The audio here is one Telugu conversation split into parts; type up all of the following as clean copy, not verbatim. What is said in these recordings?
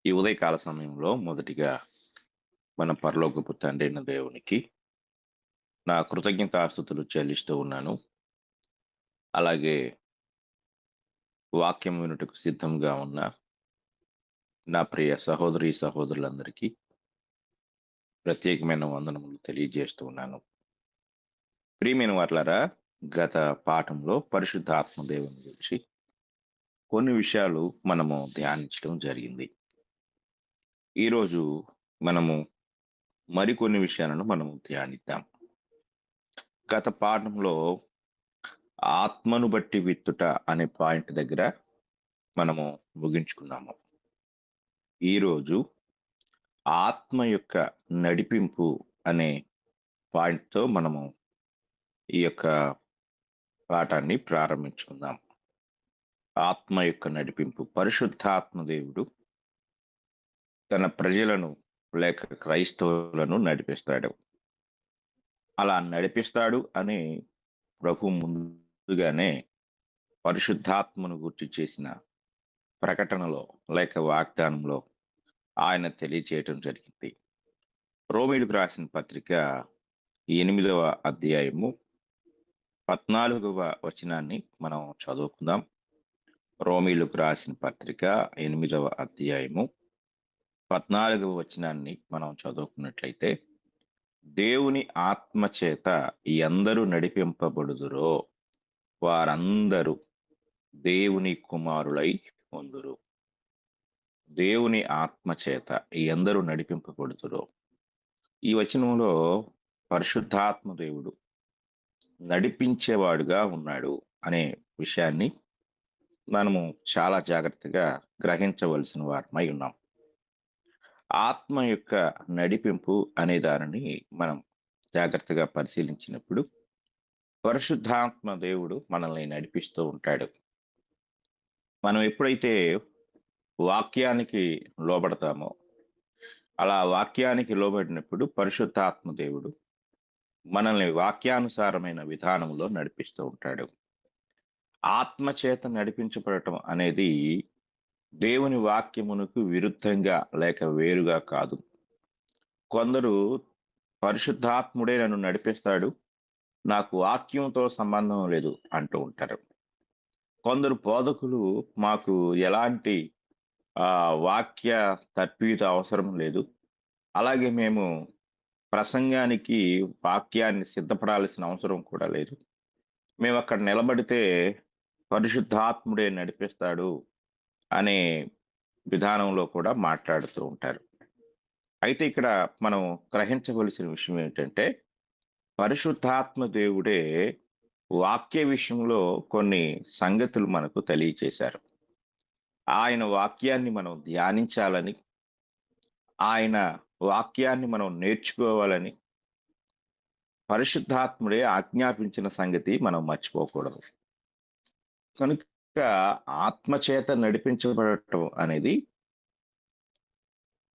ఈ ఉదయకాల సమయంలో మొదటిగా మన పరలోకపు తండ్రి అయిన దేవునికి నా కృతజ్ఞతాస్తుతులు చెల్లిస్తూ ఉన్నాను. అలాగే వాక్యం వినుటకు సిద్ధంగా ఉన్న నా ప్రియ సహోదరి సహోదరులందరికీ ప్రత్యేకమైన వందనములు తెలియజేస్తూ ఉన్నాను. ప్రియమైన వారలారా, గత పాఠంలో పరిశుద్ధాత్మ దేవుని గురించి కొన్ని విషయాలు మనము ధ్యానించడం జరిగింది. ఈరోజు మనము మరికొన్ని విషయాలను మనము ధ్యానిద్దాం. గత పాఠంలో ఆత్మను బట్టి విత్తుట అనే పాయింట్ దగ్గర మనము ముగించుకున్నాము. ఈరోజు ఆత్మ యొక్క నడిపింపు అనే పాయింట్తో మనము ఈ యొక్క పాఠాన్ని ప్రారంభించుకుందాం. ఆత్మ యొక్క నడిపింపు. పరిశుద్ధాత్మ దేవుడు తన ప్రజలను లేక క్రైస్తవులను నడిపిస్తాడు. అలా నడిపిస్తాడు అని ప్రభు ముందుగానే పరిశుద్ధాత్మను గుర్తు చేసిన ప్రకటనలో లేక వాగ్దానంలో ఆయన తెలియచేయటం జరిగింది. రోమీయులకు రాసిన పత్రిక 8వ అధ్యాయము 14వ వచనాన్ని మనం చదువుకుందాం. రోమీయులకు రాసిన పత్రిక 8వ అధ్యాయము 14వ వచనాన్ని మనం చదువుకున్నట్లయితే, దేవుని ఆత్మ చేత ఎందరూ నడిపింపబడుదురో వారందరూ దేవుని కుమారులై ఉందురు. దేవుని ఆత్మ చేత ఎందరూ నడిపింపబడుదురో. ఈ వచనంలో పరిశుద్ధాత్మ దేవుడు నడిపించేవాడుగా ఉన్నాడు అనే విషయాన్ని మనము చాలా జాగ్రత్తగా గ్రహించవలసిన వారమై ఉన్నాం. ఆత్మ యొక్క నడిపింపు అనే దానిని మనం జాగ్రత్తగా పరిశీలించినప్పుడు పరిశుద్ధాత్మ దేవుడు మనల్ని నడిపిస్తూ ఉంటాడు. మనం ఎప్పుడైతే వాక్యానికి లోబడతామో, అలా వాక్యానికి లోబడినప్పుడు పరిశుద్ధాత్మ దేవుడు మనల్ని వాక్యానుసారమైన విధానంలో నడిపిస్తూ ఉంటాడు. ఆత్మ చేత నడిపించబడటం అనేది దేవుని వాక్యమునకు విరుద్ధంగా లేక వేరుగా కాదు. కొందరు పరిశుద్ధాత్ముడే నన్ను నడిపిస్తాడు, నాకు వాక్యంతో సంబంధం లేదు అంటూ ఉంటారు. కొందరు బోధకులు మాకు ఎలాంటి వాక్య తర్పీదు అవసరం లేదు, అలాగే మేము ప్రసంగానికి వాక్యాన్ని సిద్ధపడాల్సిన అవసరం కూడా లేదు, మేము అక్కడ నిలబడితే పరిశుద్ధాత్ముడే నడిపిస్తాడు అనే విధానంలో కూడా మాట్లాడుతూ ఉంటారు. అయితే ఇక్కడ మనం గ్రహించవలసిన విషయం ఏంటంటే, పరిశుద్ధాత్మ దేవుడే వాక్య విషయంలో కొన్ని సంగతులు మనకు తెలియచేశారు. ఆయన వాక్యాన్ని మనం ధ్యానించాలని, ఆయన వాక్యాన్ని మనం నేర్చుకోవాలని పరిశుద్ధాత్ముడే ఆజ్ఞాపించిన సంగతి మనం మర్చిపోకూడదు. కనుక ఆత్మచేత నడిపించబడటం అనేది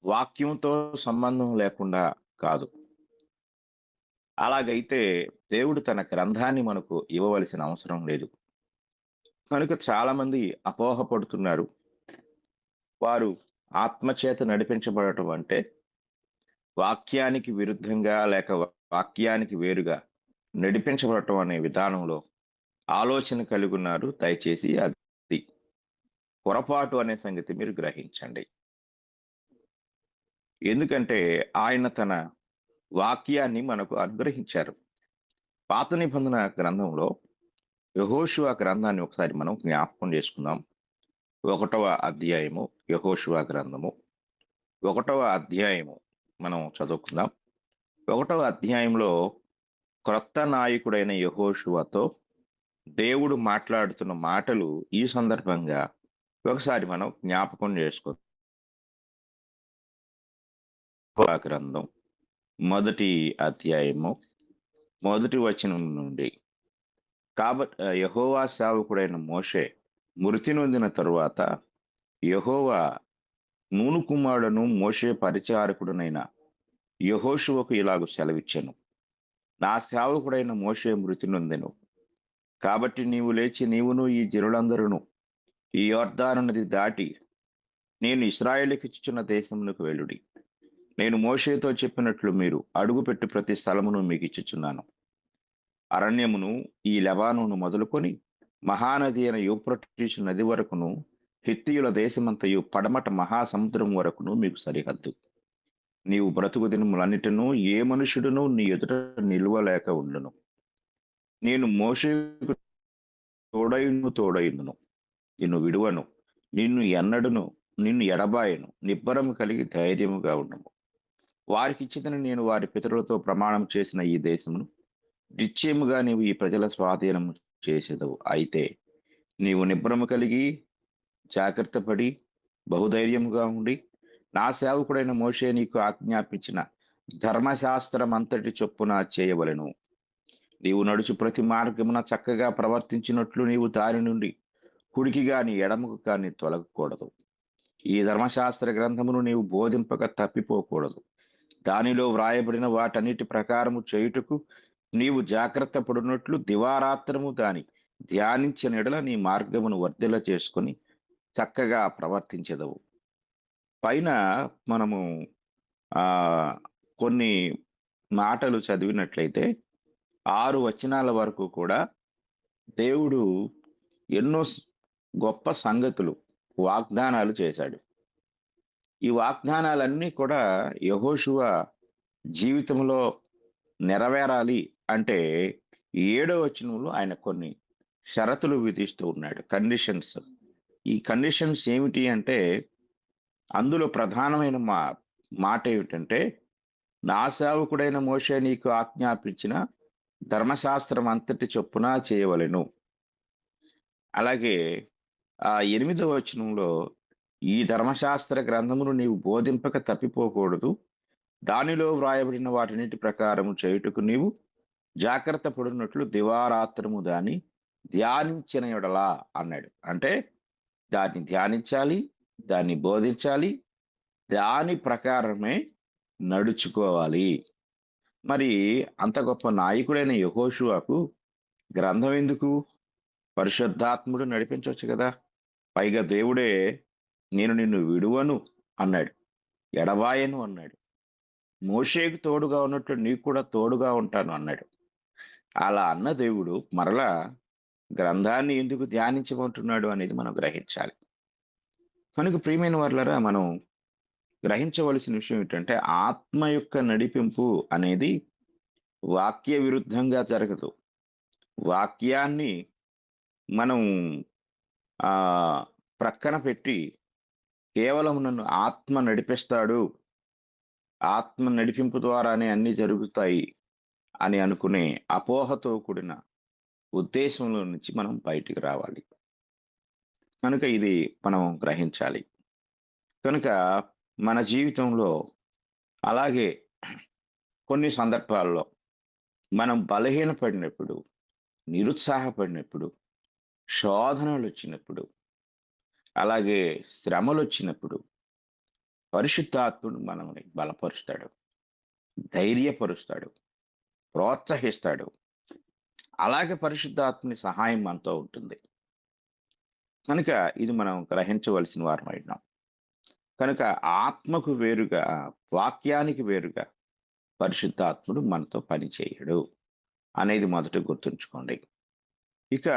వాక్యంతో సంబంధం లేకుండా కాదు. అలాగైతే దేవుడు తన గ్రంథాన్ని మనకు ఇవ్వవలసిన అవసరం లేదు. కనుక చాలా మంది అపోహపడుతున్నారు. వారు ఆత్మచేత నడిపించబడటం అంటే వాక్యానికి విరుద్ధంగా లేక వాక్యానికి వేరుగా నడిపించబడటం అనే విధానంలో ఆలోచన కలిగి ఉన్నారు. దయచేసి అది పొరపాటు అనే సంగతి మీరు గ్రహించండి. ఎందుకంటే ఆయన తన వాక్యాన్ని మనకు అనుగ్రహించారు. పాత నిబంధన గ్రంథంలో యెహోషువ గ్రంథాన్ని ఒకసారి మనం జ్ఞాపకం చేసుకుందాం. 1వ అధ్యాయము యెహోషువ గ్రంథము 1వ అధ్యాయము మనం చదువుకుందాం. 1వ అధ్యాయంలో క్రొత్త నాయకుడైన యెహోషువతో దేవుడు మాట్లాడుతున్న మాటలు ఈ సందర్భంగా ఒకసారి మనం జ్ఞాపకం చేసుకుందాం. గ్రంథం 1వ అధ్యాయము 1వ వచనం నుండి, కాబట్టి యెహోవా సేవకుడైన మోషే మృతి నొందిన తరువాత యెహోవా నూను కుమారుడును మోషే పరిచారకుడునైన యెహోషువకు ఇలాగు సెలవిచ్చెను, నా సేవకుడైన మోషే మృతి నొందెను. కాబట్టి నీవు లేచి నీవును ఈ జనులందరూ ఈ యొర్దాను నది దాటి నేను ఇశ్రాయేలుకి ఇచ్చుచున్న దేశమునకు వెళ్ళుడి. నేను మోషేతో చెప్పినట్లు మీరు అడుగుపెట్టు ప్రతి స్థలమును మీకు ఇచ్చుచున్నాను. అరణ్యమును, ఈ లెబానోను మొదలుకొని మహానది అయిన యూఫ్రటీసు నది వరకును, హిత్తీయుల దేశమంతయు పడమట మహాసముద్రం వరకును మీకు సరిహద్దు. నీవు బ్రతుకు దినములన్నిటిను ఏ మనుషుడును నీ ఎదుట నిలువలేక ఉండును. నేను మోషేకు తోడైండును, నిన్ను విడువను, నిన్ను ఎడబాయను, నిబ్బరము కలిగి ధైర్యముగా ఉండము. వారికిచ్చిదని నేను వారి పితరులతో ప్రమాణం చేసిన ఈ దేశమును నిశ్చయముగా నీవు ఈ ప్రజల స్వాధీనము చేసేదవు. అయితే నీవు నిబ్బరము కలిగి జాగ్రత్త పడి బహుధైర్యముగా ఉండి నా సేవకుడైన మోషే నీకు ఆజ్ఞాపించిన ధర్మశాస్త్రం అంతటి చొప్పున చేయవలెను. నీవు నడుచు ప్రతి మార్గమున చక్కగా ప్రవర్తించినట్లు నీవు దారి నుండి కుడికి గాని ఎడమకు గాని తొలగకూడదు. ఈ ధర్మశాస్త్ర గ్రంథమును నీవు బోధింపక తప్పిపోకూడదు. దానిలో వ్రాయబడిన వాటన్నిటి ప్రకారము చేయుటకు నీవు జాగ్రత్త పడినట్లు దివారాత్రము దాని ధ్యానించిన ఎడల నీ మార్గమును వర్ధిల్ల చేసుకొని చక్కగా ప్రవర్తించెదవు. పైన మనము ఆ కొన్ని మాటలు చదివినట్లయితే 6 వచనాల వరకు కూడా దేవుడు ఎన్నో గొప్ప సంగతులు, వాగ్దానాలు చేశాడు. ఈ వాగ్దానాలన్నీ కూడా యెహోషువ జీవితంలో నెరవేరాలి అంటే 7వ వచనంలో ఆయన కొన్ని షరతులు విధిస్తూ ఉన్నాడు, కండిషన్స్. ఈ కండిషన్స్ ఏమిటి అంటే అందులో ప్రధానమైన మాట ఏమిటంటే, నా సేవకుడైన మోషే నీకు ఆజ్ఞాపించిన ధర్మశాస్త్రం అంతటి చొప్పున చేయవలెను. అలాగే 8వ వచనంలో ఈ ధర్మశాస్త్ర గ్రంథమును నీవు బోధింపక తప్పిపోకూడదు. దానిలో వ్రాయబడిన వాటిన్నిటి ప్రకారము చేయుటకు నీవు జాగ్రత్త పడినట్లు దివారాత్రము దాన్ని ధ్యానించిన యెడల అన్నాడు. అంటే దాన్ని ధ్యానించాలి, దాన్ని బోధించాలి, దాని ప్రకారమే నడుచుకోవాలి. మరి అంత గొప్ప నాయకుడైన యెహోషువకు గ్రంథం ఎందుకు? పరిశుద్ధాత్ముడు నడిపించవచ్చు కదా. పైగా దేవుడే నేను నిన్ను విడువను అన్నాడు, ఎడబాయను అన్నాడు. మోషేకు తోడుగా ఉన్నట్లు నీకు కూడా తోడుగా ఉంటాను అన్నాడు. అలా అన్న దేవుడు మరలా గ్రంథాన్ని ఎందుకు ధ్యానించమంటున్నాడు అనేది మనం గ్రహించాలి. కనుక ప్రియమైన వారలారా, మనం గ్రహించవలసిన విషయం ఏంటంటే ఆత్మ యొక్క నడిపింపు అనేది వాక్య విరుద్ధంగా జరగదు. వాక్యాన్ని మనం ఆ ప్రక్కన పెట్టి కేవలం నన్ను ఆత్మ నడిపిస్తాడు, ఆత్మ నడిపింపు ద్వారానే అన్ని జరుగుతాయి అని అనుకునే అపోహతో కూడిన ఉద్దేశంలో నుంచి మనం బయటికి రావాలి. కనుక ఇది మనం గ్రహించాలి. కనుక మన జీవితంలో అలాగే కొన్ని సందర్భాల్లో మనం బలహీనపడినప్పుడు, నిరుత్సాహపడినప్పుడు, శోధనలు వచ్చినప్పుడు, అలాగే శ్రమలు వచ్చినప్పుడు పరిశుద్ధాత్ముడు మనల్ని బలపరుస్తాడు, ధైర్యపరుస్తాడు, ప్రోత్సహిస్తాడు. అలాగే పరిశుద్ధాత్మని సహాయం మనతో ఉంటుంది. కనుక ఇది మనం గ్రహించవలసిన వారమైనాం. కనుక ఆత్మకు వేరుగా, వాక్యానికి వేరుగా పరిశుద్ధాత్ముడు మనతో పని చేయడు అనేది మొదట గుర్తుంచుకోండి. ఇక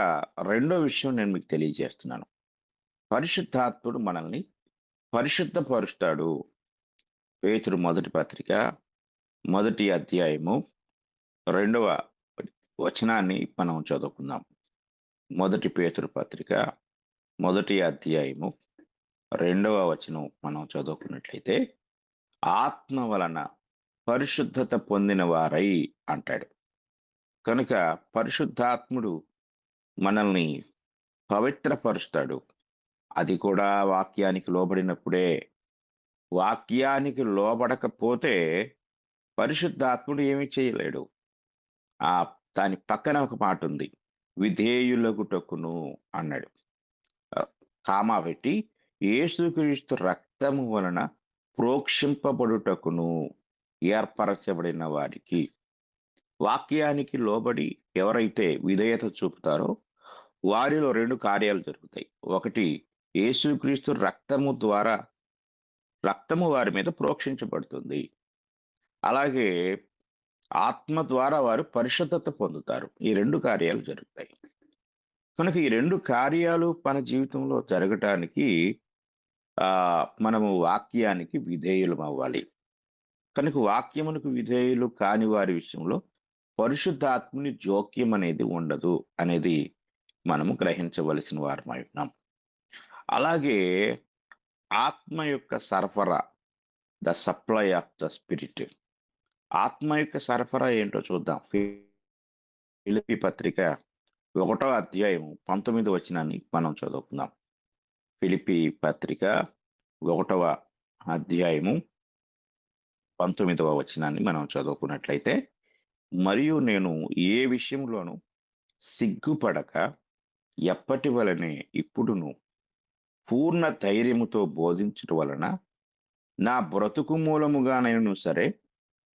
రెండో విషయం నేను మీకు తెలియజేస్తున్నాను. పరిశుద్ధాత్ముడు మనల్ని పరిశుద్ధపరుస్తాడు. పేతురు మొదటి పత్రిక 1వ అధ్యాయము 2వ వచనాన్ని మనం చదువుకుందాం. 1 పేతురు పత్రిక 1వ అధ్యాయము 2వ వచనం మనం చదువుకున్నట్లయితే, ఆత్మ వలన పరిశుద్ధత పొందిన వారై అంటాడు. కనుక పరిశుద్ధాత్ముడు మనల్ని పవిత్రపరుస్తాడు. అది కూడా వాక్యానికి లోబడినప్పుడే. వాక్యానికి లోబడకపోతే పరిశుద్ధాత్ముడు ఏమీ చేయలేడు. దాని పక్కన ఒక మాట ఉంది, విధేయులగుటకును అన్నాడు. కామా పెట్టి యేసుక్రీస్తు రక్తము వలన ప్రోక్షింపబడుటకును ఏర్పరచబడిన వారికి. వాక్యానికి లోబడి ఎవరైతే విధేయత చూపుతారో వారిలో 2 కార్యాలు జరుగుతాయి. ఒకటి, యేసుక్రీస్తు రక్తము వారి మీద ప్రోక్షించబడుతుంది. అలాగే ఆత్మ ద్వారా వారు పరిశుద్ధత పొందుతారు. ఈ 2 కార్యాలు జరుగుతాయి. కనుక ఈ 2 కార్యాలు మన జీవితంలో జరగటానికి మనము వాక్యానికి విధేయులమవ్వాలి. కనుక వాక్యమునకు విధేయులు కాని వారి విషయంలో పరిశుద్ధాత్ముని జోక్యం అనేది ఉండదు అనేది మనము గ్రహించవలసిన వారమై ఉన్నాం. అలాగే ఆత్మ యొక్క సరఫరా, the supply of the spirit. ఆత్మ యొక్క సరఫరా ఏంటో చూద్దాం. ఫిలిప్పీ పత్రిక 1వ అధ్యాయం 19వ వచనాన్ని మనం చదువుకుందాం. ఫిలిప్పీ పత్రిక 1వ అధ్యాయము 19వ వచనాన్ని మనం చదువుకున్నట్లయితే, మరియు నేను ఏ విషయంలోనూ సిగ్గుపడక ఎప్పటి వలనే ఇప్పుడును పూర్ణ ధైర్యముతో బోధించుట వలన నా బ్రతుకు మూలముగానైనను సరే,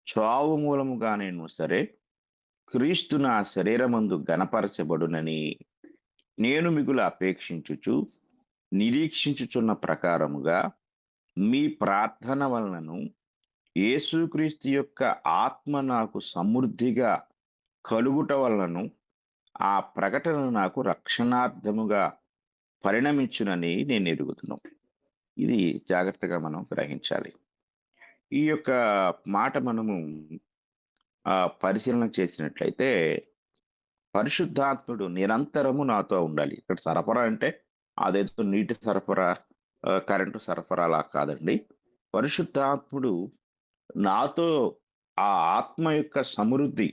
చావు మూలముగానైనను సరే, క్రీస్తు నా శరీరమందు గణపరచబడునని నేను మిగులు అపేక్షించుచు నిరీక్షించుచున్న ప్రకారముగా మీ ప్రార్థన వలనను యేసుక్రీస్తు యొక్క ఆత్మ నాకు సమృద్ధిగా కలుగుట వలనను ఆ ప్రకటన నాకు రక్షణార్థముగా పరిణమించునని నేను ఎరుగుతున్నాను. ఇది జాగ్రత్తగా మనం గ్రహించాలి. ఈ యొక్క మాట మనము పరిశీలన చేసినట్లయితే, పరిశుద్ధాత్ముడు నిరంతరము నాతో ఉండాలి. ఇక్కడ సరఫరా అంటే అదేదో నీటి సరఫరా, కరెంటు సరఫరా అలా కాదండి. పరిశుద్ధాత్ముడు నాతో, ఆ ఆత్మ యొక్క సమృద్ధి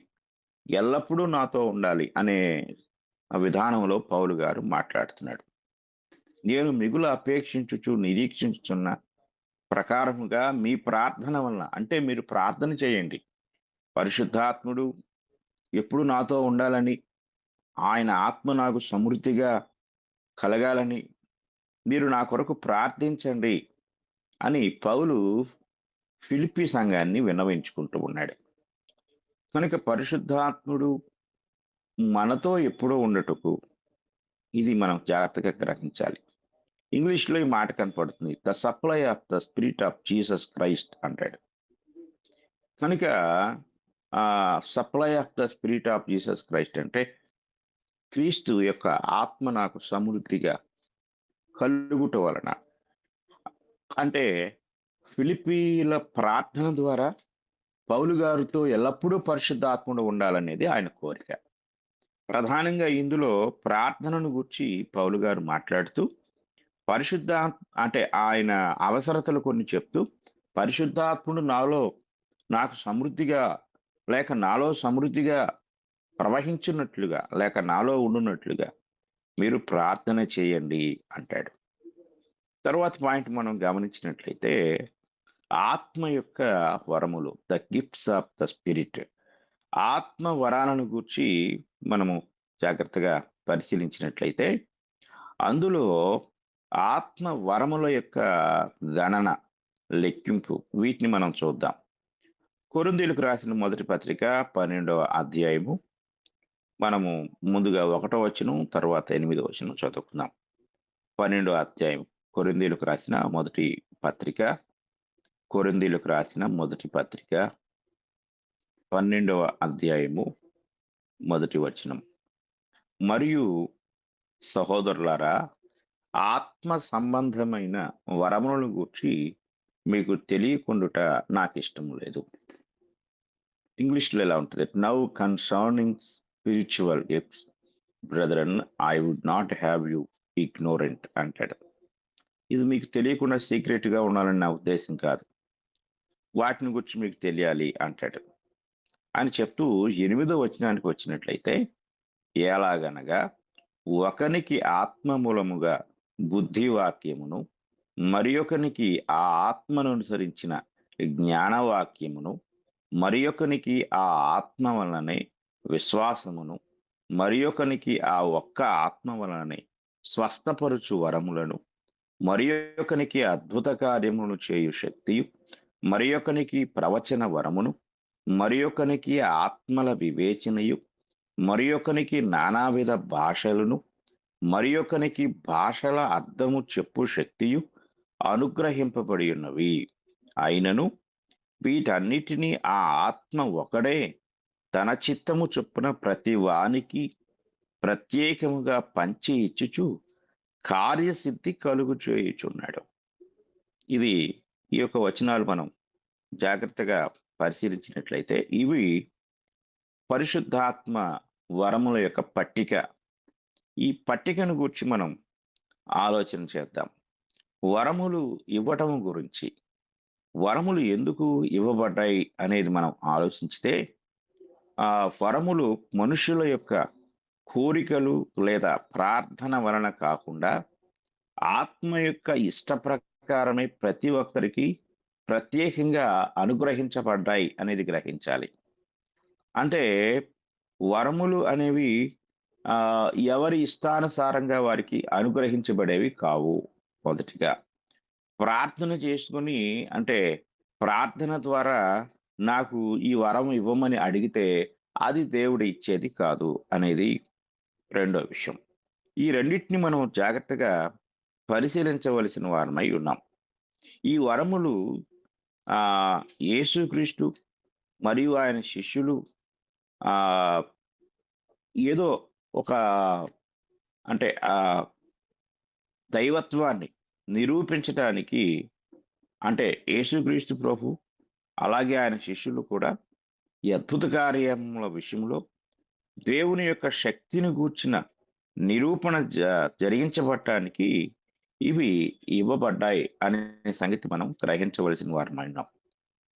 ఎల్లప్పుడూ నాతో ఉండాలి అనే విధానంలో పౌలు గారు మాట్లాడుతున్నాడు. నేను మిగులు అపేక్షించుచు నిరీక్షించుచున్న ప్రకారముగా మీ ప్రార్థన వలన, అంటే మీరు ప్రార్థన చేయండి. పరిశుద్ధాత్ముడు ఎప్పుడు నాతో ఉండాలని, ఆయన ఆత్మ నాకు సమృద్ధిగా కలగాలని మీరు నా కొరకు ప్రార్థించండి అని పౌలు ఫిలిప్పీ సంఘాన్ని విన్నవించుకుంటూ ఉన్నాడు. కనుక పరిశుద్ధాత్ముడు మనతో ఎప్పుడూ ఉండటకు ఇది మనం జాగ్రత్తగా గ్రహించాలి. ఇంగ్లీష్లో ఈ మాట కనపడుతుంది, the supply of the spirit of Jesus Christ అంటాడు. కనుక supply of the spirit of Jesus Christ అంటే క్రీస్తు యొక్క ఆత్మ నాకు సమృద్ధిగా కలుగుట వలన, అంటే ఫిలిప్పీల ప్రార్థన ద్వారా పౌలు గారితో ఎల్లప్పుడూ పరిశుద్ధాత్ముడు ఉండాలనేది ఆయన కోరిక. ప్రధానంగా ఇందులో ప్రార్థనను గురించి పౌలు గారు మాట్లాడుతూ అంటే ఆయన అవసరతలు కొన్ని చెప్తూ, పరిశుద్ధాత్ముడు నాకు సమృద్ధిగా, లేక నాలో సమృద్ధిగా ప్రవహించున్నట్లుగా, లేక నాలో ఉండున్నట్లుగా మీరు ప్రార్థన చేయండి అంటాడు. తర్వాత పాయింట్ మనం గమనించినట్లయితే, ఆత్మ యొక్క వరములు, the gifts of the spirit. ఆత్మ వరాలను గూర్చి మనము జాగ్రత్తగా పరిశీలించినట్లయితే, అందులో ఆత్మ వరముల యొక్క గణన, లెక్కింపు, వీటిని మనం చూద్దాం. కొరింథీయులకు రాసిన మొదటి పత్రిక 12వ అధ్యాయము మనము ముందుగా 1వ వచనం, తర్వాత 8వ వచనం చదువుకుందాం. 12వ అధ్యాయం కొరింథీయులకు రాసిన మొదటి పత్రిక, 12వ అధ్యాయము మొదటి వచనం. మరియు సహోదరులారా, ఆత్మ సంబంధమైన వరములను గూర్చి మీకు తెలియకుండుట నాకు ఇష్టం లేదు. ఇంగ్లీష్లో ఎలా ఉంటుంది, now concerning spiritual gifts brethren I would not have you ignorant అంటాడు. ఇది మీకు తెలియకుండా సీక్రెట్గా ఉండాలని నా ఉద్దేశం కాదు, వాటిని గురించి మీకు తెలియాలి అంటాడు అని చెప్తూ 8వ వచనానికి వచ్చినట్లయితే, ఎలాగనగా ఒకనికి ఆత్మ మూలముగా బుద్ధి వాక్యమును, మరి ఒకనికి ఆ ఆత్మను అనుసరించిన జ్ఞానవాక్యమును, మరి ఒకనికి ఆ ఆత్మ వలననే విశ్వాసమును, మరి ఒకనికి ఆ ఒక్క ఆత్మ వలననే స్వస్థపరుచు వరములను, మరి ఒకనికి అద్భుత కార్యములను చేయు శక్తియు, మరి ఒకనికి ప్రవచన వరమును, మరి ఒకనికి ఆత్మల వివేచనయు, మరి ఒకనికి నానావిధ భాషలను, మరి ఒకనికి భాషల అర్థము చెప్పు శక్తియు అనుగ్రహింపబడి ఉన్నవి. అయినను వీటన్నిటినీ ఆ ఆత్మ ఒకడే తన చిత్తము చొప్పున ప్రతి వానికి ప్రత్యేకముగా పంచి ఇచ్చుచు కార్యసిద్ధి కలుగు చేయుచున్నాడు. ఇది ఈ యొక్క వచనాలు మనం జాగ్రత్తగా పరిశీలించినట్లయితే ఇవి పరిశుద్ధాత్మ వరముల యొక్క పట్టిక. ఈ పట్టికను గూర్చి మనం ఆలోచన చేద్దాం. వరములు ఇవ్వటం గురించి, వరములు ఎందుకు ఇవ్వబడ్డాయి అనేది మనం ఆలోచించితే, ఆ వరములు మనుషుల యొక్క కోరికలు లేదా ప్రార్థన వలన కాకుండా ఆత్మ యొక్క ఇష్ట ప్రకారమే ప్రతి ఒక్కరికి ప్రత్యేకంగా అనుగ్రహించబడ్డాయి అనేది గ్రహించాలి. అంటే వరములు అనేవి ఎవరి ఇష్టానుసారంగా వారికి అనుగ్రహించబడేవి కావు. మొదటిగా ప్రార్థన చేసుకొని, అంటే ప్రార్థన ద్వారా నాకు ఈ వరం ఇవ్వమని అడిగితే అది దేవుడు ఇచ్చేది కాదు అనేది రెండో విషయం. ఈ రెండిటిని మనం జాగ్రత్తగా పరిశీలించవలసిన వారమై ఉన్నాం. ఈ వరములు యేసుక్రీస్తు మరియు ఆయన శిష్యులు ఆహ్, ఏదో ఒక, అంటే దైవత్వాన్ని నిరూపించటానికి, అంటే యేసుక్రీస్తు ప్రభు అలాగే ఆయన శిష్యులు కూడా ఈ అద్భుత కార్యముల విషయంలో దేవుని యొక్క శక్తిని గూర్చిన నిరూపణ జరిగించబడటానికి ఇవి ఇవ్వబడ్డాయి అనే సంగతి మనం గ్రహించవలసిన వారమై ఉన్నాం.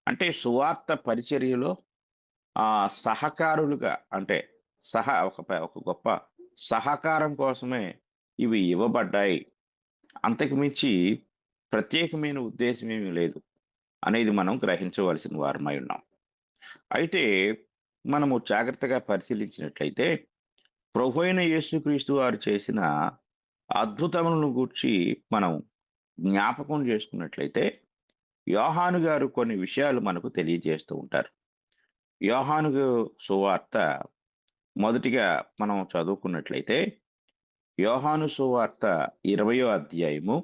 అంటే సువార్త పరిచర్యలో సహకారులుగా, అంటే ఒక గొప్ప సహకారం కోసమే ఇవి ఇవ్వబడ్డాయి. అంతకు మించి ప్రత్యేకమైన ఉద్దేశం ఏమీ లేదు అనేది మనం గ్రహించవలసిన వారమై ఉన్నాం. అయితే మనము జాగ్రత్తగా పరిశీలించినట్లయితే ప్రభువైన యేసుక్రీస్తు వారు చేసిన అద్భుతములను గూర్చి మనం జ్ఞాపకం చేసుకున్నట్లయితే, యోహాను గారు కొన్ని విషయాలు మనకు తెలియజేస్తూ ఉంటారు. యోహాను సువార్త మొదటిగా మనం చదువుకున్నట్లయితే, యోహాను సువార్త 20వ అధ్యాయము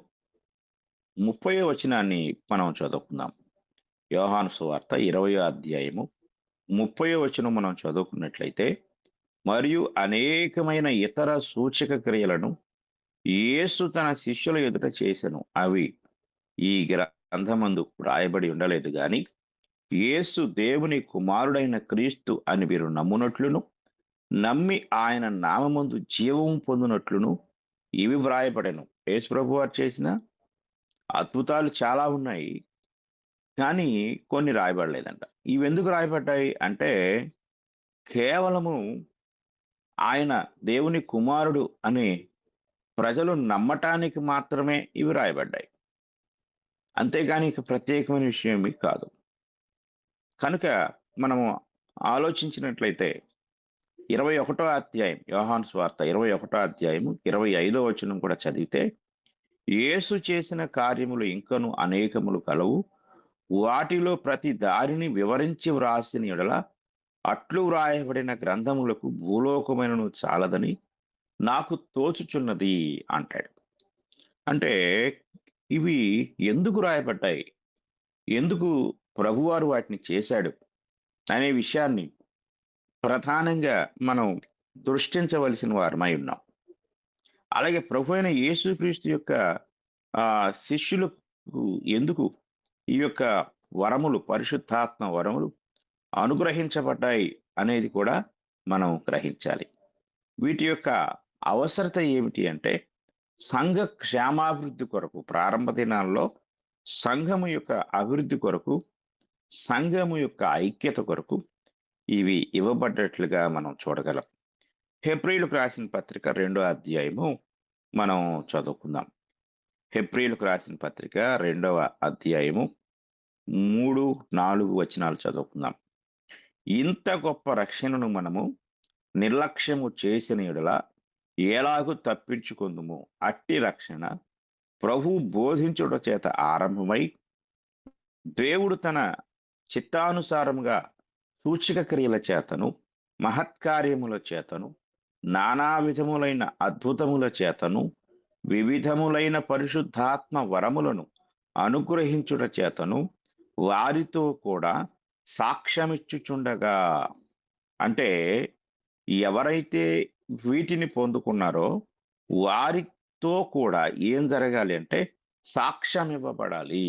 30వ వచనాన్ని మనం చదువుకుందాం. యోహాను సువార్త 20వ అధ్యాయము 30వ వచనం మనం చదువుకున్నట్లయితే, మరియు అనేకమైన ఇతర సూచక క్రియలను యేసు తన శిష్యుల ఎదుట చేసెను. అవి ఈ గ్రంథమందు రాయబడి ఉండలేదు గాని, యేసు దేవుని కుమారుడైన క్రీస్తు అని మీరు నమ్మునట్లును, నమ్మి ఆయన నామమందు జీవం పొందినట్లును ఇవి వ్రాయబడెను. యేసు ప్రభు వారు చేసిన అద్భుతాలు చాలా ఉన్నాయి, కానీ కొన్ని రాయబడలేదంట. ఇవెందుకు రాయబడ్డాయి అంటే, కేవలము ఆయన దేవుని కుమారుడు అని ప్రజలు నమ్మటానికి మాత్రమే ఇవి రాయబడ్డాయి. అంతేగాని ఇక ప్రత్యేకమైన విషయం ఏమీ కాదు. కనుక మనము ఆలోచించినట్లయితే 21వ అధ్యాయం, యోహాను సువార్త 21వ అధ్యాయము 25వ వచనం కూడా చదివితే, యేసు చేసిన కార్యములు ఇంకను అనేకములు కలవు. వాటిలో ప్రతి దారిని వివరించి వ్రాసిన యెడల అట్లు వ్రాయబడిన గ్రంథములకు భూలోకమైనను చాలదని నాకు తోచుచున్నది అంటాడు. అంటే ఇవి ఎందుకు రాయబడ్డాయి? ఎందుకు ప్రభువారు వాటిని చేశాడు అనే విషయాన్ని ప్రధానంగా మనం దృష్టించవలసిన వారమై ఉన్నాం. అలాగే ప్రభువైన యేసుక్రీస్తు యొక్క శిష్యులకు ఎందుకు ఈ యొక్క వరములు, పరిశుద్ధాత్మ వరములు అనుగ్రహించబడ్డాయి అనేది కూడా మనం గ్రహించాలి. వీటి యొక్క అవసరత ఏమిటి అంటే, సంఘ క్షేమాభివృద్ధి కొరకు, ప్రారంభ దినాల్లో సంఘము యొక్క అభివృద్ధి కొరకు, సంఘము యొక్క ఐక్యత కొరకు ఇవి ఇవ్వబడ్డట్లుగా మనం చూడగలం. హెబ్రీయులకు రాసిన పత్రిక 2వ అధ్యాయము మనం చదువుకుందాం. హెబ్రీయులకు రాసిన పత్రిక 2వ అధ్యాయము 3, 4 వచనాలు చదువుకుందాం. ఇంత గొప్ప రక్షణను మనము నిర్లక్ష్యము చేసిన యెడల ఎలాగూ తప్పించుకొందుము. అట్టి రక్షణ ప్రభువు బోధించుట చేత ఆరంభమై, దేవుడు తన చిత్తానుసారముగా సూచక క్రియల చేతను, మహత్కార్యముల చేతను నానా విధములైన అద్భుతముల చేతను వివిధములైన పరిశుద్ధాత్మ వరములను అనుగ్రహించుట చేతను వారితో కూడా సాక్ష్యమిచ్చుచుండగా. అంటే ఎవరైతే వీటిని పొందుకున్నారో వారితో కూడా ఏం జరగాలి అంటే సాక్ష్యం ఇవ్వబడాలి.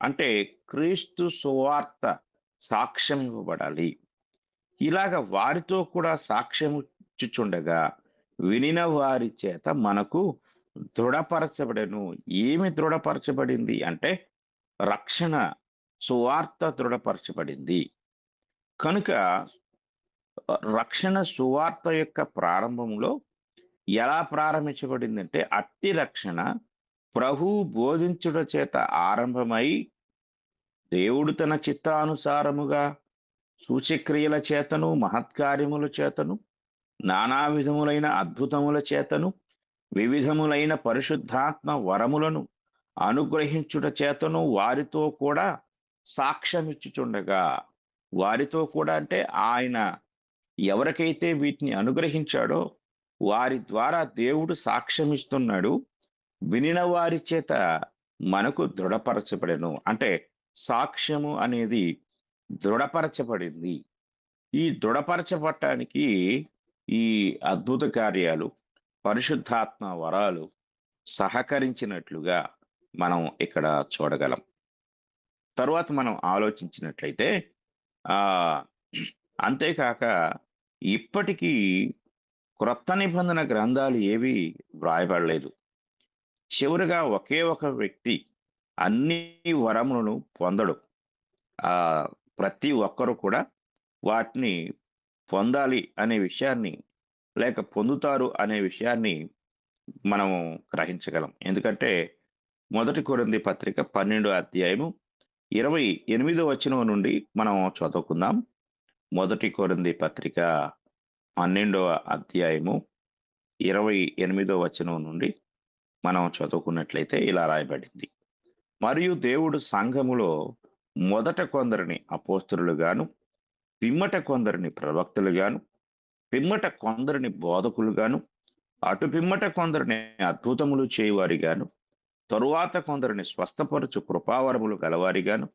అంటే క్రీస్తు సువార్త సాక్ష్యం ఇవ్వబడాలి. ఇలాగ వారితో కూడా సాక్ష్యం ఇచ్చుచుండగా వినిన వారి చేత మనకు దృఢపరచబడెను. ఏమి దృఢపరచబడింది అంటే రక్షణ సువార్త దృఢపరచబడింది. కనుక రక్షణ సువార్త యొక్క ప్రారంభంలో ఎలా ప్రారంభించబడిందంటే అట్టి రక్షణ ప్రభువు బోధించుట చేత ఆరంభమై దేవుడు తన చిత్తానుసారముగా సూచక్రియల చేతను మహత్కార్యముల చేతను నానా విధములైన అద్భుతముల చేతను వివిధములైన పరిశుద్ధాత్మ వరములను అనుగ్రహించుట చేతను వారితో కూడా సాక్ష్యమిచ్చుచుండగా. వారితో కూడా అంటే ఆయన ఎవరికైతే వీటిని అనుగ్రహించాడో వారి ద్వారా దేవుడు సాక్ష్యమిస్తున్నాడు. వినిన వారి చేత మనకు దృఢపరచబడెను. అంటే సాక్ష్యము అనేది దృఢపరచబడింది. ఈ దృఢపరచబడటానికి ఈ అద్భుత కార్యాలు, పరిశుద్ధాత్మ వరాలు సహకరించినట్లుగా మనం ఇక్కడ చూడగలం. తరువాత మనం ఆలోచించినట్లయితే ఆ అంతేకాక ఇప్పటికీ క్రొత్త నిబంధన గ్రంథాలు ఏవి వ్రాయబడలేదు. చివరిగా ఒకే ఒక వ్యక్తి అన్ని వరములను పొందడు. ఆ ప్రతి ఒక్కరు కూడా వాటిని పొందాలి అనే విషయాన్ని లేక పొందుతారు అనే విషయాన్ని మనము గ్రహించగలం. ఎందుకంటే మొదటి కొరింథీ పత్రిక 12వ అధ్యాయము 28వ వచనం నుండి మనం చదువుకుందాం. మొదటి కొరింథీ పత్రిక 12వ అధ్యాయము 28వ వచనం నుండి మనం చదువుకున్నట్లయితే ఇలా రాయబడింది. మరియు దేవుడు సంఘములో మొదట కొందరిని అపోస్తలుగాను, పిమ్మట కొందరిని ప్రవక్తలుగాను, పిమ్మట కొందరిని బోధకులుగాను, అటు పిమ్మట కొందరిని అద్భుతములు చేయువారిగాను, తరువాత కొందరిని స్వస్థపరచు కృపావరములు గలవారిగాను,